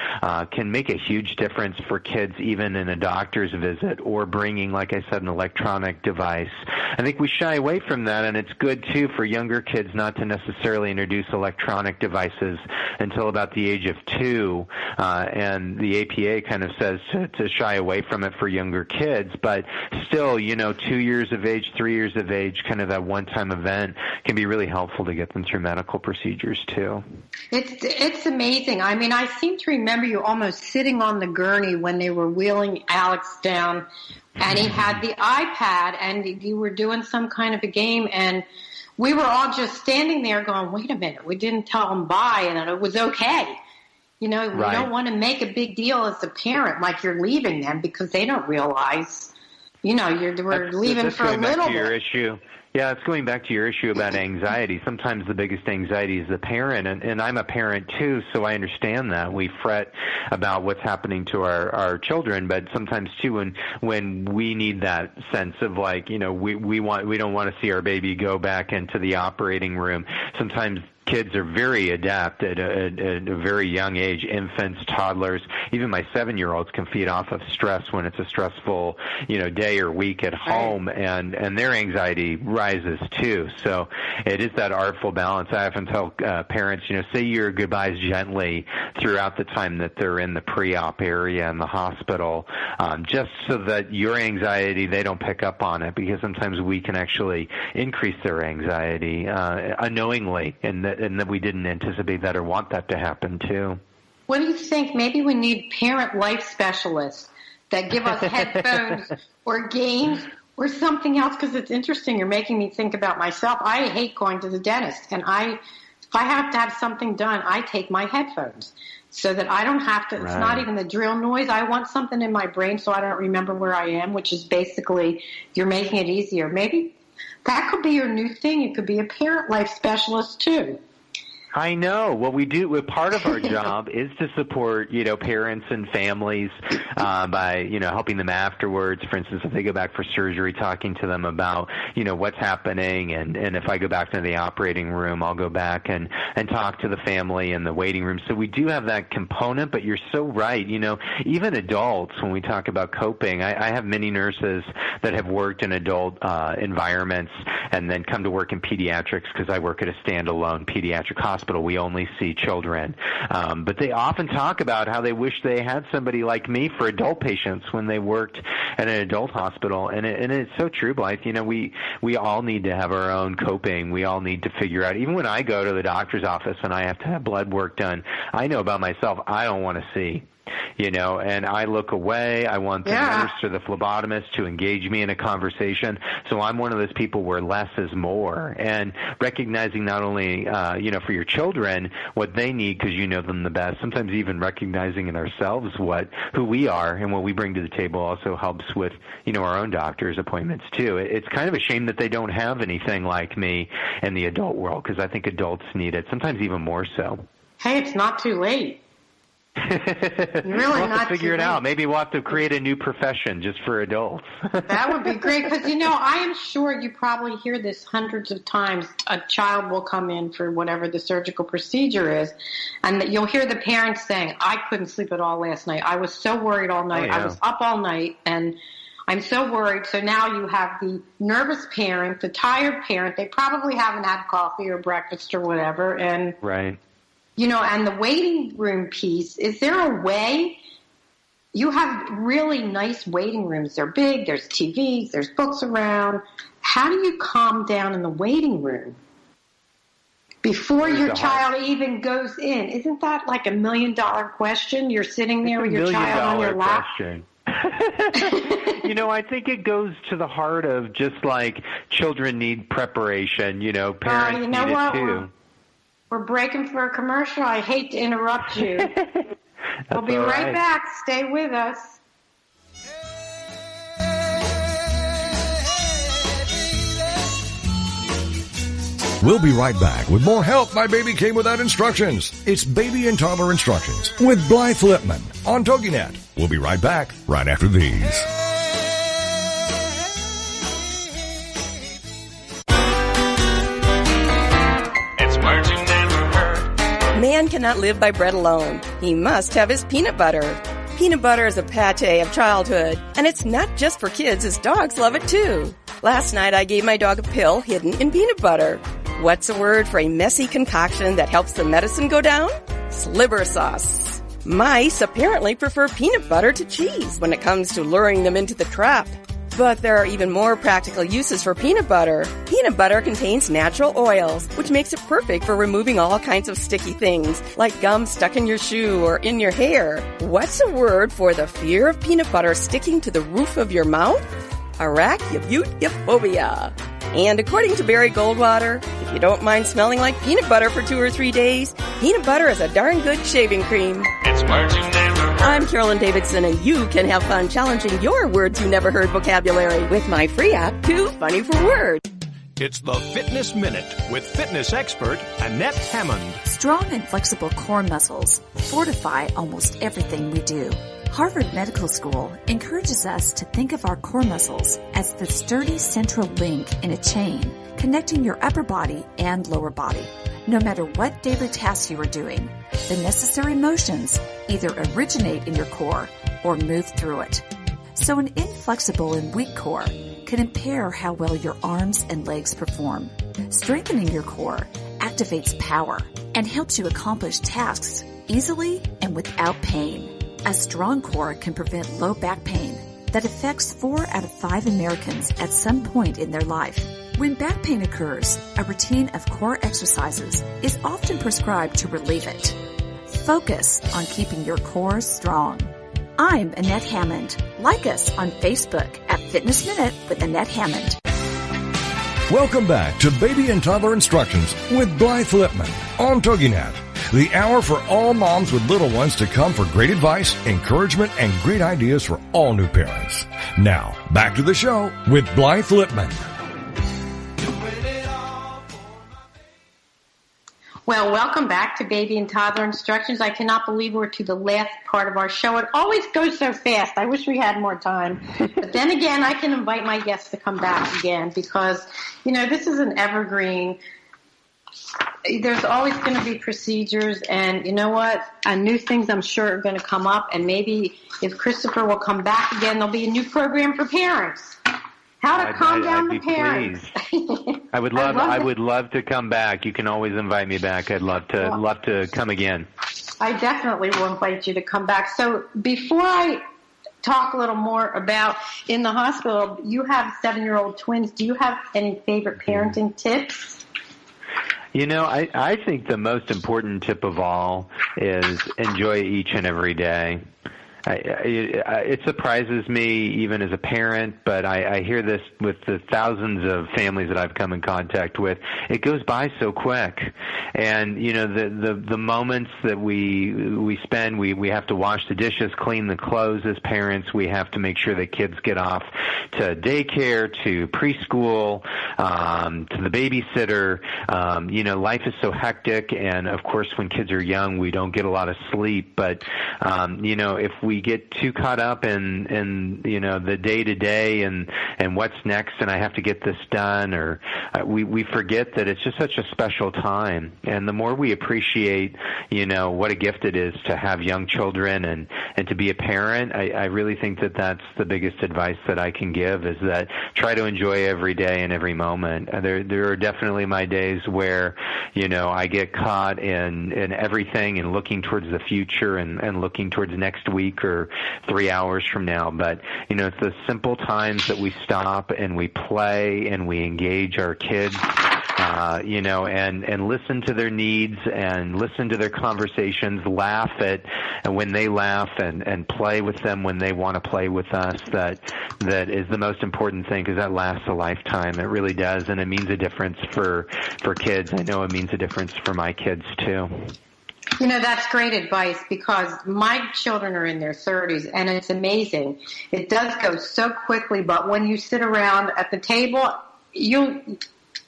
E: can make a huge difference for kids, even in a doctor's visit, or bringing, like I said, an electronic device. I think we shy away from that, and it's good, too, for younger kids not to necessarily introduce electronic devices until about the age of 2, and the APA kind of says to shy away from it for younger kids, but still, 2 years of age, 3 years of age, kind of that one-time event can be really helpful to get them through medical procedures, too.
B: It's amazing. I mean, I seem to remember you almost sitting on the gurney when they were wheeling Alex down, and he had the iPad, and you were doing some kind of a game, and we were all just standing there going, wait a minute, we didn't tell him bye, and it was okay. We don't want to make a big deal as a parent, like you're leaving them, because they don't realize, we're leaving for a little bit. Your issue.
E: Yeah, it's going back to your issue about anxiety. Sometimes the biggest anxiety is the parent, and I'm a parent too, so I understand that. We fret about what's happening to our children, but sometimes too when we need that sense of like, we don't want to see our baby go back into the operating room. Sometimes kids are very adept at a very young age. Infants, toddlers, even my 7-year-olds can feed off of stress when it's a stressful, day or week at home, and their anxiety rises too. So it is that artful balance. I often tell parents, say your goodbyes gently throughout the time that they're in the pre-op area in the hospital, just so that your anxiety, they don't pick up on it, because sometimes we can actually increase their anxiety unknowingly, and that we didn't anticipate that or want that to happen too.
B: What do you think? Maybe we need parent life specialists that give us headphones or games or something else, because it's interesting. You're making me think about myself. I hate going to the dentist, and if I have to have something done, I take my headphones. so that I don't have to, it's
E: Right.
B: not even the drill noise. I want something in my brain so I don't remember where I am, which is basically you're making it easier. Maybe that could be your new thing. It could be a parent life specialist too.
E: I know. What we do, part of our job is to support, parents and families by, helping them afterwards. For instance, if they go back for surgery, talking to them about, what's happening. And if I go back to the operating room, I'll go back and talk to the family in the waiting room. So we do have that component, but you're so right. Even adults, when we talk about coping, I have many nurses that have worked in adult environments and then come to work in pediatrics because I work at a standalone pediatric hospital. We only see children. But they often talk about how they wish they had somebody like me for adult patients when they worked at an adult hospital. And it's so true, Blythe. We all need to have our own coping. We all need to figure out, even when I go to the doctor's office and I have to have blood work done, I know about myself, I don't want to see. And I look away. I want the nurse or the phlebotomist to engage me in a conversation. So I'm one of those people where less is more. And recognizing not only, for your children what they need because you know them the best, sometimes even recognizing in ourselves who we are and what we bring to the table also helps with, our own doctor's appointments too. It's kind of a shame that they don't have anything like me in the adult world because I think adults need it, sometimes even more so.
B: Hey, it's not too late. Really
E: we'll have
B: not
E: to figure it out. Maybe we'll have to create a new profession just for adults.
B: That would be great because, I am sure you probably hear this hundreds of times. A child will come in for whatever the surgical procedure is, and that you'll hear the parents saying, I couldn't sleep at all last night. I was so worried all night.
E: Oh, yeah.
B: I was up all night, and I'm so worried. So now you have the nervous parent, the tired parent. They probably haven't had coffee or breakfast or whatever, and
E: right.
B: And the waiting room piece, is there a way? You have really nice waiting rooms. They're big. There's TVs. There's books around. How do you calm down in the waiting room before your child even goes in? Isn't that like $1 million question? You're sitting there with your child on your lap.
E: Question. I think it goes to the heart of just like children need preparation. Parents need it too.
B: We're breaking for a commercial. I hate to interrupt you. We'll be right back. Stay with us.
F: We'll be right back with more Help My Baby Came Without Instructions. It's Baby and Toddler Instructions with Blythe Lipman on TogiNet. We'll be right back right after these.
D: Man cannot live by bread alone. He must have his peanut butter. Peanut butter is a pate of childhood, and it's not just for kids, as dogs love it too. Last night I gave my dog a pill hidden in peanut butter. What's a word for a messy concoction that helps the medicine go down? Sliver sauce. Mice apparently prefer peanut butter to cheese when it comes to luring them into the trap. But there are even more practical uses for peanut butter. Peanut butter contains natural oils, which makes it perfect for removing all kinds of sticky things, like gum stuck in your shoe or in your hair. What's a word for the fear of peanut butter sticking to the roof of your mouth? Arachnophobia. And according to Barry Goldwater, if you don't mind smelling like peanut butter for 2 or 3 days, peanut butter is a darn good shaving cream. It's words you never heard. I'm Carolyn Davidson, and you can have fun challenging your words you never heard vocabulary with my free app, Too Funny for Words.
H: It's the Fitness Minute with fitness expert Annette Hammond.
I: Strong and flexible core muscles fortify almost everything we do. Harvard Medical School encourages us to think of our core muscles as the sturdy central link in a chain connecting your upper body and lower body. No matter what daily tasks you are doing, the necessary motions either originate in your core or move through it. So an inflexible and weak core can impair how well your arms and legs perform. Strengthening your core activates power and helps you accomplish tasks easily and without pain. A strong core can prevent low back pain that affects 4 out of 5 Americans at some point in their life. When back pain occurs, a routine of core exercises is often prescribed to relieve it. Focus on keeping your core strong. I'm Annette Hammond. Like us on Facebook at Fitness Minute with Annette Hammond.
F: Welcome back to Baby and Toddler Instructions with Blythe Lipman on TogiNet. The hour for all moms with little ones to come for great advice, encouragement, and great ideas for all new parents. Now, back to the show with Blythe Lipman.
B: Well, welcome back to Baby and Toddler Instructions. I cannot believe we're to the last part of our show. It always goes so fast. I wish we had more time. But then again, I can invite my guests to come back again because, this is an evergreen. There's always going to be procedures, and you know what? New things I'm sure are going to come up, and maybe if Christopher will come back again, there'll be a new program for parents. How to calm down the parents.
E: I would love to come back. You can always invite me back. I'd love to come again.
B: I definitely will invite you to come back. So before I talk a little more about in the hospital, you have 7-year-old twins. Do you have any favorite parenting tips?
E: I think the most important tip of all is enjoy each and every day. It surprises me even as a parent, but I hear this with the thousands of families that I've come in contact with. It goes by so quick. And, the moments that we spend, we have to wash the dishes, clean the clothes as parents. We have to make sure that kids get off to daycare, to preschool, to the babysitter. Life is so hectic. And, of course, when kids are young, we don't get a lot of sleep. But, if we get too caught up in the day-to-day and what's next and I have to get this done, or we forget that it's just such a special time. And the more we appreciate, what a gift it is to have young children and to be a parent, I really think that that's the biggest advice that I can give, is that try to enjoy every day and every moment. There are definitely my days where, I get caught in everything and looking towards the future and looking towards next week or 3 hours from now. But, it's the simple times that we stop and we play and we engage our kids, and listen to their needs and listen to their conversations, laugh at when they laugh and play with them when they want to play with us. That is the most important thing, because that lasts a lifetime. It really does, and it means a difference for kids. I know it means a difference for my kids too.
B: That's great advice, because my children are in their 30s, and it's amazing. It does go so quickly, but when you sit around at the table, you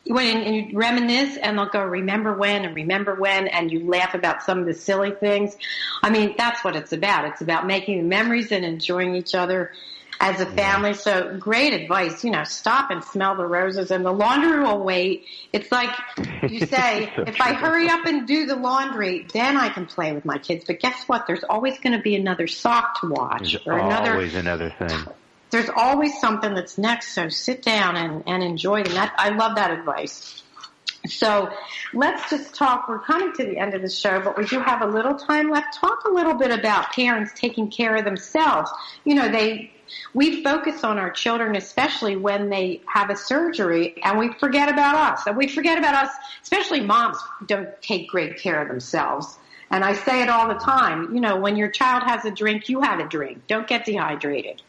B: reminisce, and they'll go, remember when, and you laugh about some of the silly things. I mean, that's what it's about. It's about making memories and enjoying each other as a family. So great advice. Stop and smell the roses, and the laundry will wait. It's like you say, if I hurry up and do the laundry, then I can play with my kids. But guess what? There's always going to be another sock to watch.
E: Always another thing.
B: There's always something that's next, so sit down and enjoy them. I love that advice. So let's just talk. We're coming to the end of the show, but we do have a little time left. Talk a little bit about parents taking care of themselves. We focus on our children, especially when they have a surgery, and we forget about us. And we forget about us, especially moms don't take great care of themselves. And I say it all the time. When your child has a drink, you have a drink. Don't get dehydrated.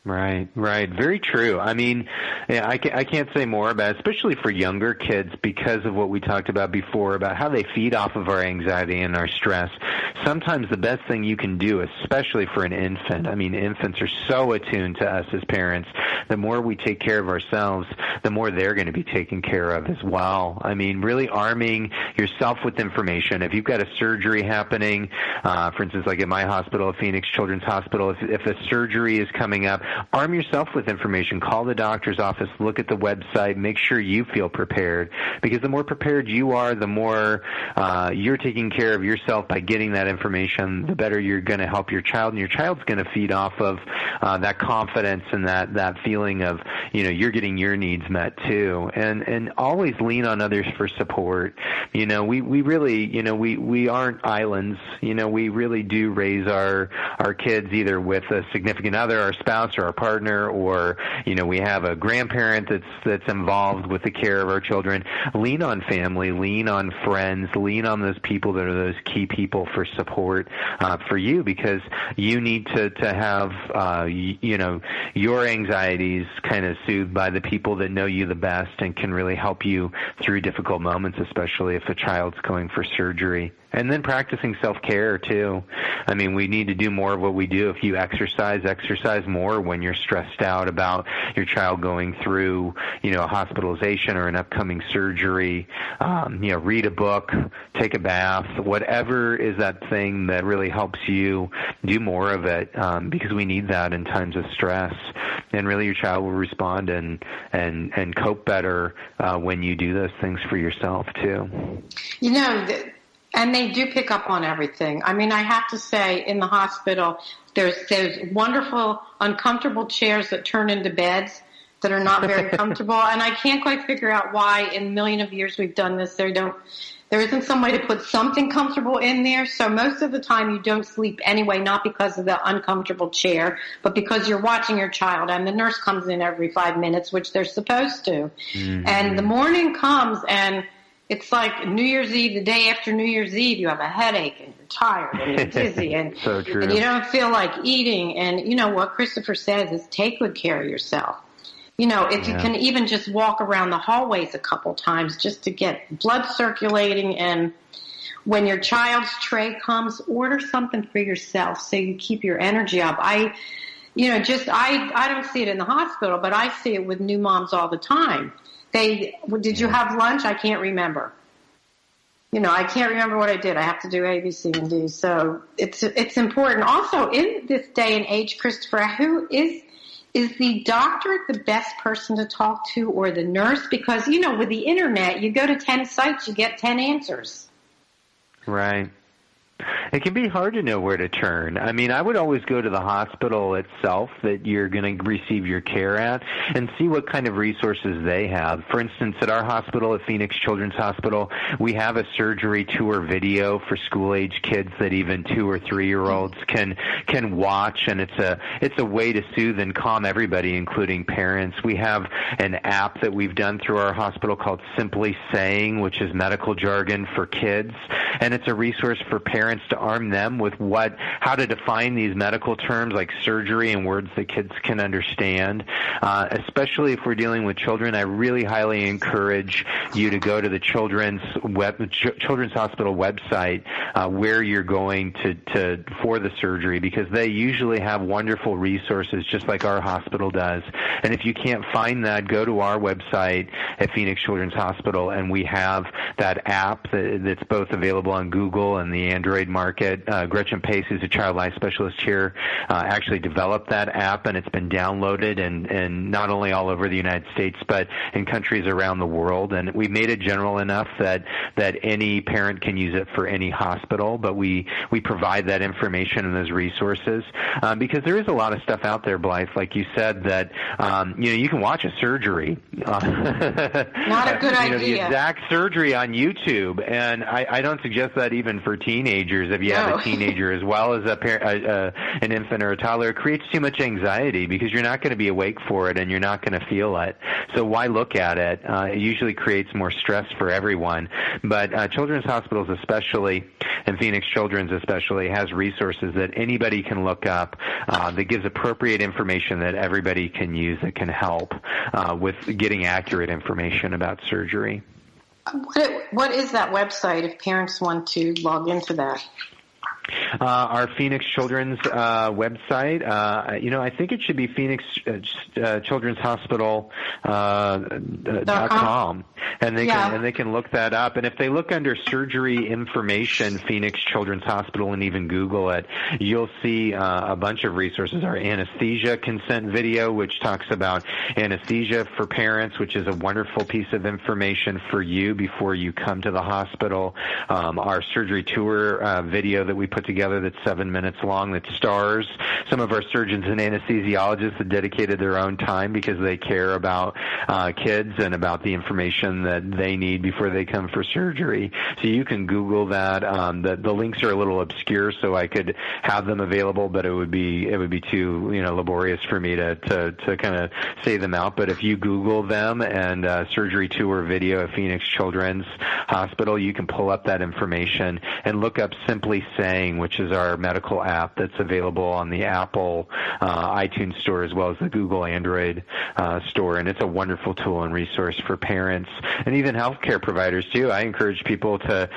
E: Right. Very true. I mean, I can't say more about it, especially for younger kids, because of what we talked about before, about how they feed off of our anxiety and our stress. Sometimes the best thing you can do, especially for an infant, infants are so attuned to us as parents. The more we take care of ourselves, the more they're going to be taken care of as well. Really arming yourself with information. If you've got a surgery happening, for instance, like at my hospital, Phoenix Children's Hospital, if a surgery is coming up, arm yourself with information. Call the doctor's office. Look at the website. Make sure you feel prepared, because the more prepared you are, the more you're taking care of yourself by getting that information, the better you're going to help your child, and your child's going to feed off of that confidence and that feeling of, you're getting your needs met too. And always lean on others for support. We really, we aren't islands. We really do raise our kids either with a significant other, our spouse, or our partner, or we have a grandparent that's involved with the care of our children. Lean on family, lean on friends, lean on those people that are those key people for support. support for you, because you need to have your anxieties kind of soothed by the people that know you the best and can really help you through difficult moments, especially if a child's going for surgery. And then practicing self-care, too. I mean, we need to do more of what we do. If you exercise more when you're stressed out about your child going through, a hospitalization or an upcoming surgery. Read a book, take a bath, whatever is that thing that really helps you, do more of it, because we need that in times of stress. And really your child will respond and cope better when you do those things for yourself, too.
B: And they do pick up on everything. I mean, I have to say, in the hospital, there's wonderful, uncomfortable chairs that turn into beds that are not very comfortable. And I can't quite figure out why, in a million of years we've done this, there isn't some way to put something comfortable in there. So most of the time you don't sleep anyway, not because of the uncomfortable chair, but because you're watching your child. And the nurse comes in every 5 minutes, which they're supposed to. Mm-hmm. And the morning comes, and it's like New Year's Eve, the day after New Year's Eve, you have a headache and you're tired and you're dizzy and,
E: so true.
B: And you don't feel like eating. And what Christopher says is take good care of yourself. If you can even just walk around the hallways a couple times just to get blood circulating, and when your child's tray comes, order something for yourself so you keep your energy up. I don't see it in the hospital, but I see it with new moms all the time. Did you have lunch? I can't remember. I can't remember what I did. I have to do A, B, C, and D. So it's important. Also, in this day and age, Christopher, who is the doctor the best person to talk to, or the nurse? Because, with the internet, you go to 10 sites, you get 10 answers.
E: Right. It can be hard to know where to turn. I mean, I would always go to the hospital itself that you're going to receive your care at and see what kind of resources they have. For instance, at our hospital, at Phoenix Children's Hospital, we have a surgery tour video for school-age kids that even 2 or 3-year-olds can watch, and it's a way to soothe and calm everybody, including parents. We have an app that we've done through our hospital called Simply Saying, which is medical jargon for kids, and it's a resource for parents to arm them with how to define these medical terms like surgery and words that kids can understand. Especially if we're dealing with children, I really highly encourage you to go to the Children's Hospital website where you're going to for the surgery, because they usually have wonderful resources just like our hospital does. And if you can't find that, go to our website at Phoenix Children's Hospital, and we have that app that's both available on Google and the Android market. Gretchen Pace, who's a child life specialist here, actually developed that app, and it's been downloaded and not only all over the United States, but in countries around the world. And we made it general enough that any parent can use it for any hospital, but we provide that information and those resources because there is a lot of stuff out there, Blythe, like you said, that you can watch a surgery.
B: Not a good idea.
E: The exact surgery on YouTube, and I don't suggest that even for teenagers. If you have a teenager as well as an infant or a toddler, it creates too much anxiety because you're not going to be awake for it and you're not going to feel it. So why look at it? It usually creates more stress for everyone. But children's hospitals especially, and Phoenix Children's especially, has resources that anybody can look up that gives appropriate information that everybody can use that can help with getting accurate information about surgery.
B: What is that website if parents want to log into that?
E: Our Phoenix Children's website, I think it should be Phoenix Children's Hospital .com, and they can look that up. And if they look under surgery information, Phoenix Children's Hospital, and even Google it, you'll see a bunch of resources. Our anesthesia consent video, which talks about anesthesia for parents, which is a wonderful piece of information for you before you come to the hospital. Our surgery tour video that we put together that's 7 minutes long that stars some of our surgeons and anesthesiologists that dedicated their own time because they care about kids and about the information that they need before they come for surgery. So you can Google that. The links are a little obscure, so I could have them available, but it would be too laborious for me to kind of say them out. But if you Google them and surgery tour video at Phoenix Children's Hospital, you can pull up that information and look up Simply Saying Gruning, which is our medical app that's available on the Apple iTunes store as well as the Google Android store. And it's a wonderful tool and resource for parents and even healthcare providers, too. I encourage people to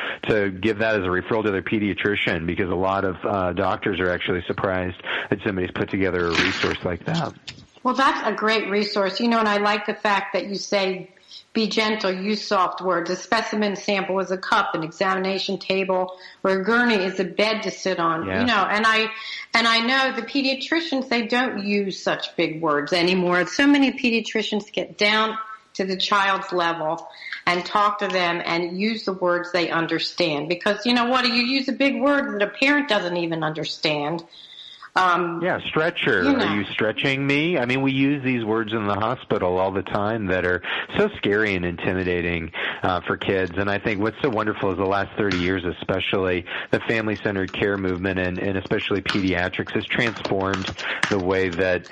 E: give that as a referral to their pediatrician because a lot of doctors are actually surprised that somebody's put together a resource like that.
B: Well, that's a great resource. And I like the fact that you say be gentle, use soft words. A specimen sample is a cup, an examination table, or a gurney is a bed to sit on.
E: Yeah.
B: And I know the pediatricians, they don't use such big words anymore. So many pediatricians get down to the child's level and talk to them and use the words they understand. Because you use a big word that a parent doesn't even understand.
E: Stretcher.
B: You know.
E: Are you stretching me? I mean, we use these words in the hospital all the time that are so scary and intimidating for kids. And I think what's so wonderful is the last 30 years, especially the family-centered care movement and especially pediatrics, has transformed the way that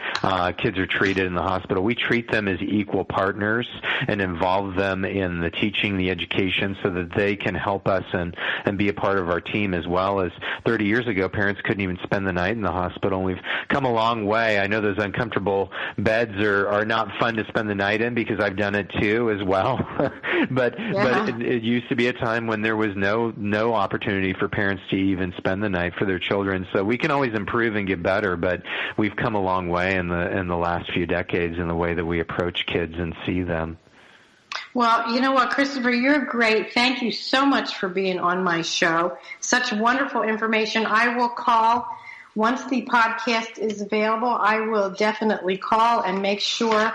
E: kids are treated in the hospital. We treat them as equal partners and involve them in the teaching, the education, so that they can help us and be a part of our team as well. As 30 years ago, parents couldn't even spend the night in the hospital. And we've come a long way. I know those uncomfortable beds are not fun to spend the night in because I've done it too as well. but it used to be a time when there was no opportunity for parents to even spend the night for their children. So we can always improve and get better, but we've come a long way in the last few decades in the way that we approach kids and see them.
B: Well, you know what, Christopher, you're great. Thank you so much for being on my show. Such wonderful information. I will call. Once the podcast is available, I will definitely call and make sure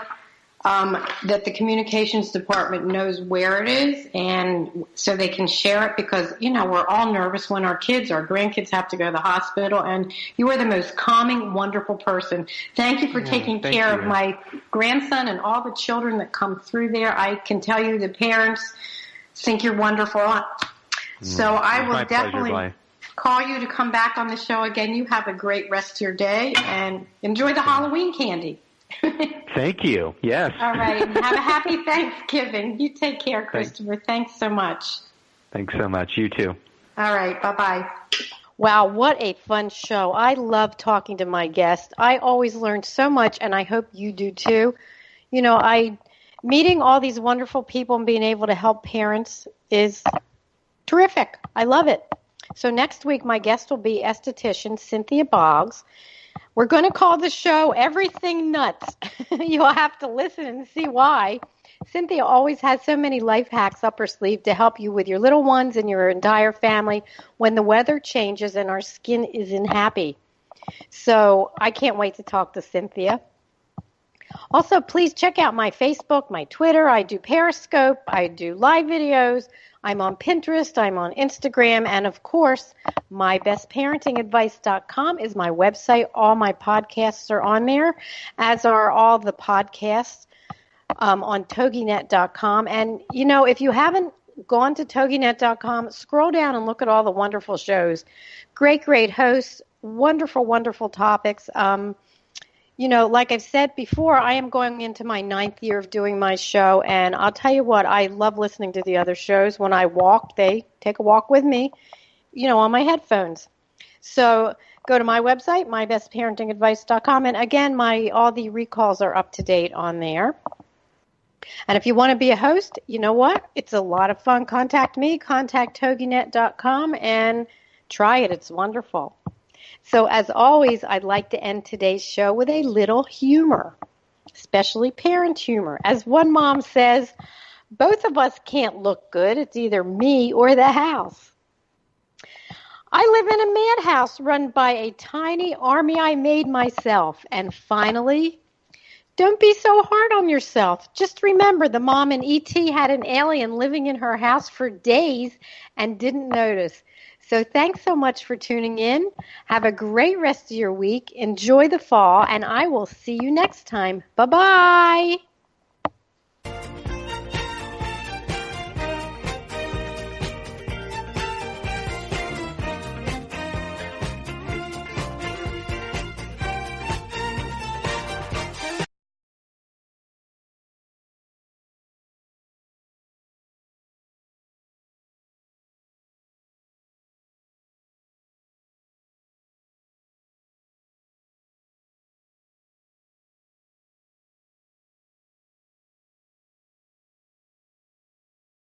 B: that the communications department knows where it is and so they can share it because, we're all nervous when our grandkids have to go to the hospital, and you are the most calming, wonderful person. Thank you for taking care of my grandson and all the children that come through there. I can tell you the parents think you're wonderful. So I will definitely call you to come back on the show again. You have a great rest of your day and enjoy the Halloween candy.
E: Thank you. Yes.
B: All right. And have a happy Thanksgiving. You take care, Christopher. Thanks so much.
E: Thanks so much. You too.
B: All right. Bye-bye.
J: Wow, what a fun show. I love talking to my guests. I always learn so much, and I hope you do too. Meeting all these wonderful people and being able to help parents is terrific. I love it. So next week, my guest will be esthetician Cynthia Boggs. We're going to call the show Everything Nuts. You'll have to listen and see why. Cynthia always has so many life hacks up her sleeve to help you with your little ones and your entire family when the weather changes and our skin isn't happy. So I can't wait to talk to Cynthia. Also, please check out my Facebook, my Twitter. I do Periscope. I do live videos. I'm on Pinterest, I'm on Instagram, and of course, mybestparentingadvice.com is my website. All my podcasts are on there, as are all the podcasts on toginet.com. And, if you haven't gone to toginet.com, scroll down and look at all the wonderful shows. Great, great hosts, wonderful, wonderful topics. Like I've said before, I am going into my 9th year of doing my show, and I'll tell you what, I love listening to the other shows. When I walk, they take a walk with me, on my headphones. So go to my website, mybestparentingadvice.com, and again, all the recalls are up to date on there. And if you want to be a host, you know what? It's a lot of fun. Contact me, contact toginet.com, and try it. It's wonderful. So as always, I'd like to end today's show with a little humor, especially parent humor. As one mom says, both of us can't look good. It's either me or the house. I live in a madhouse run by a tiny army I made myself. And finally, don't be so hard on yourself. Just remember the mom in E.T. had an alien living in her house for days and didn't notice. So thanks so much for tuning in. Have a great rest of your week. Enjoy the fall, and I will see you next time. Bye-bye.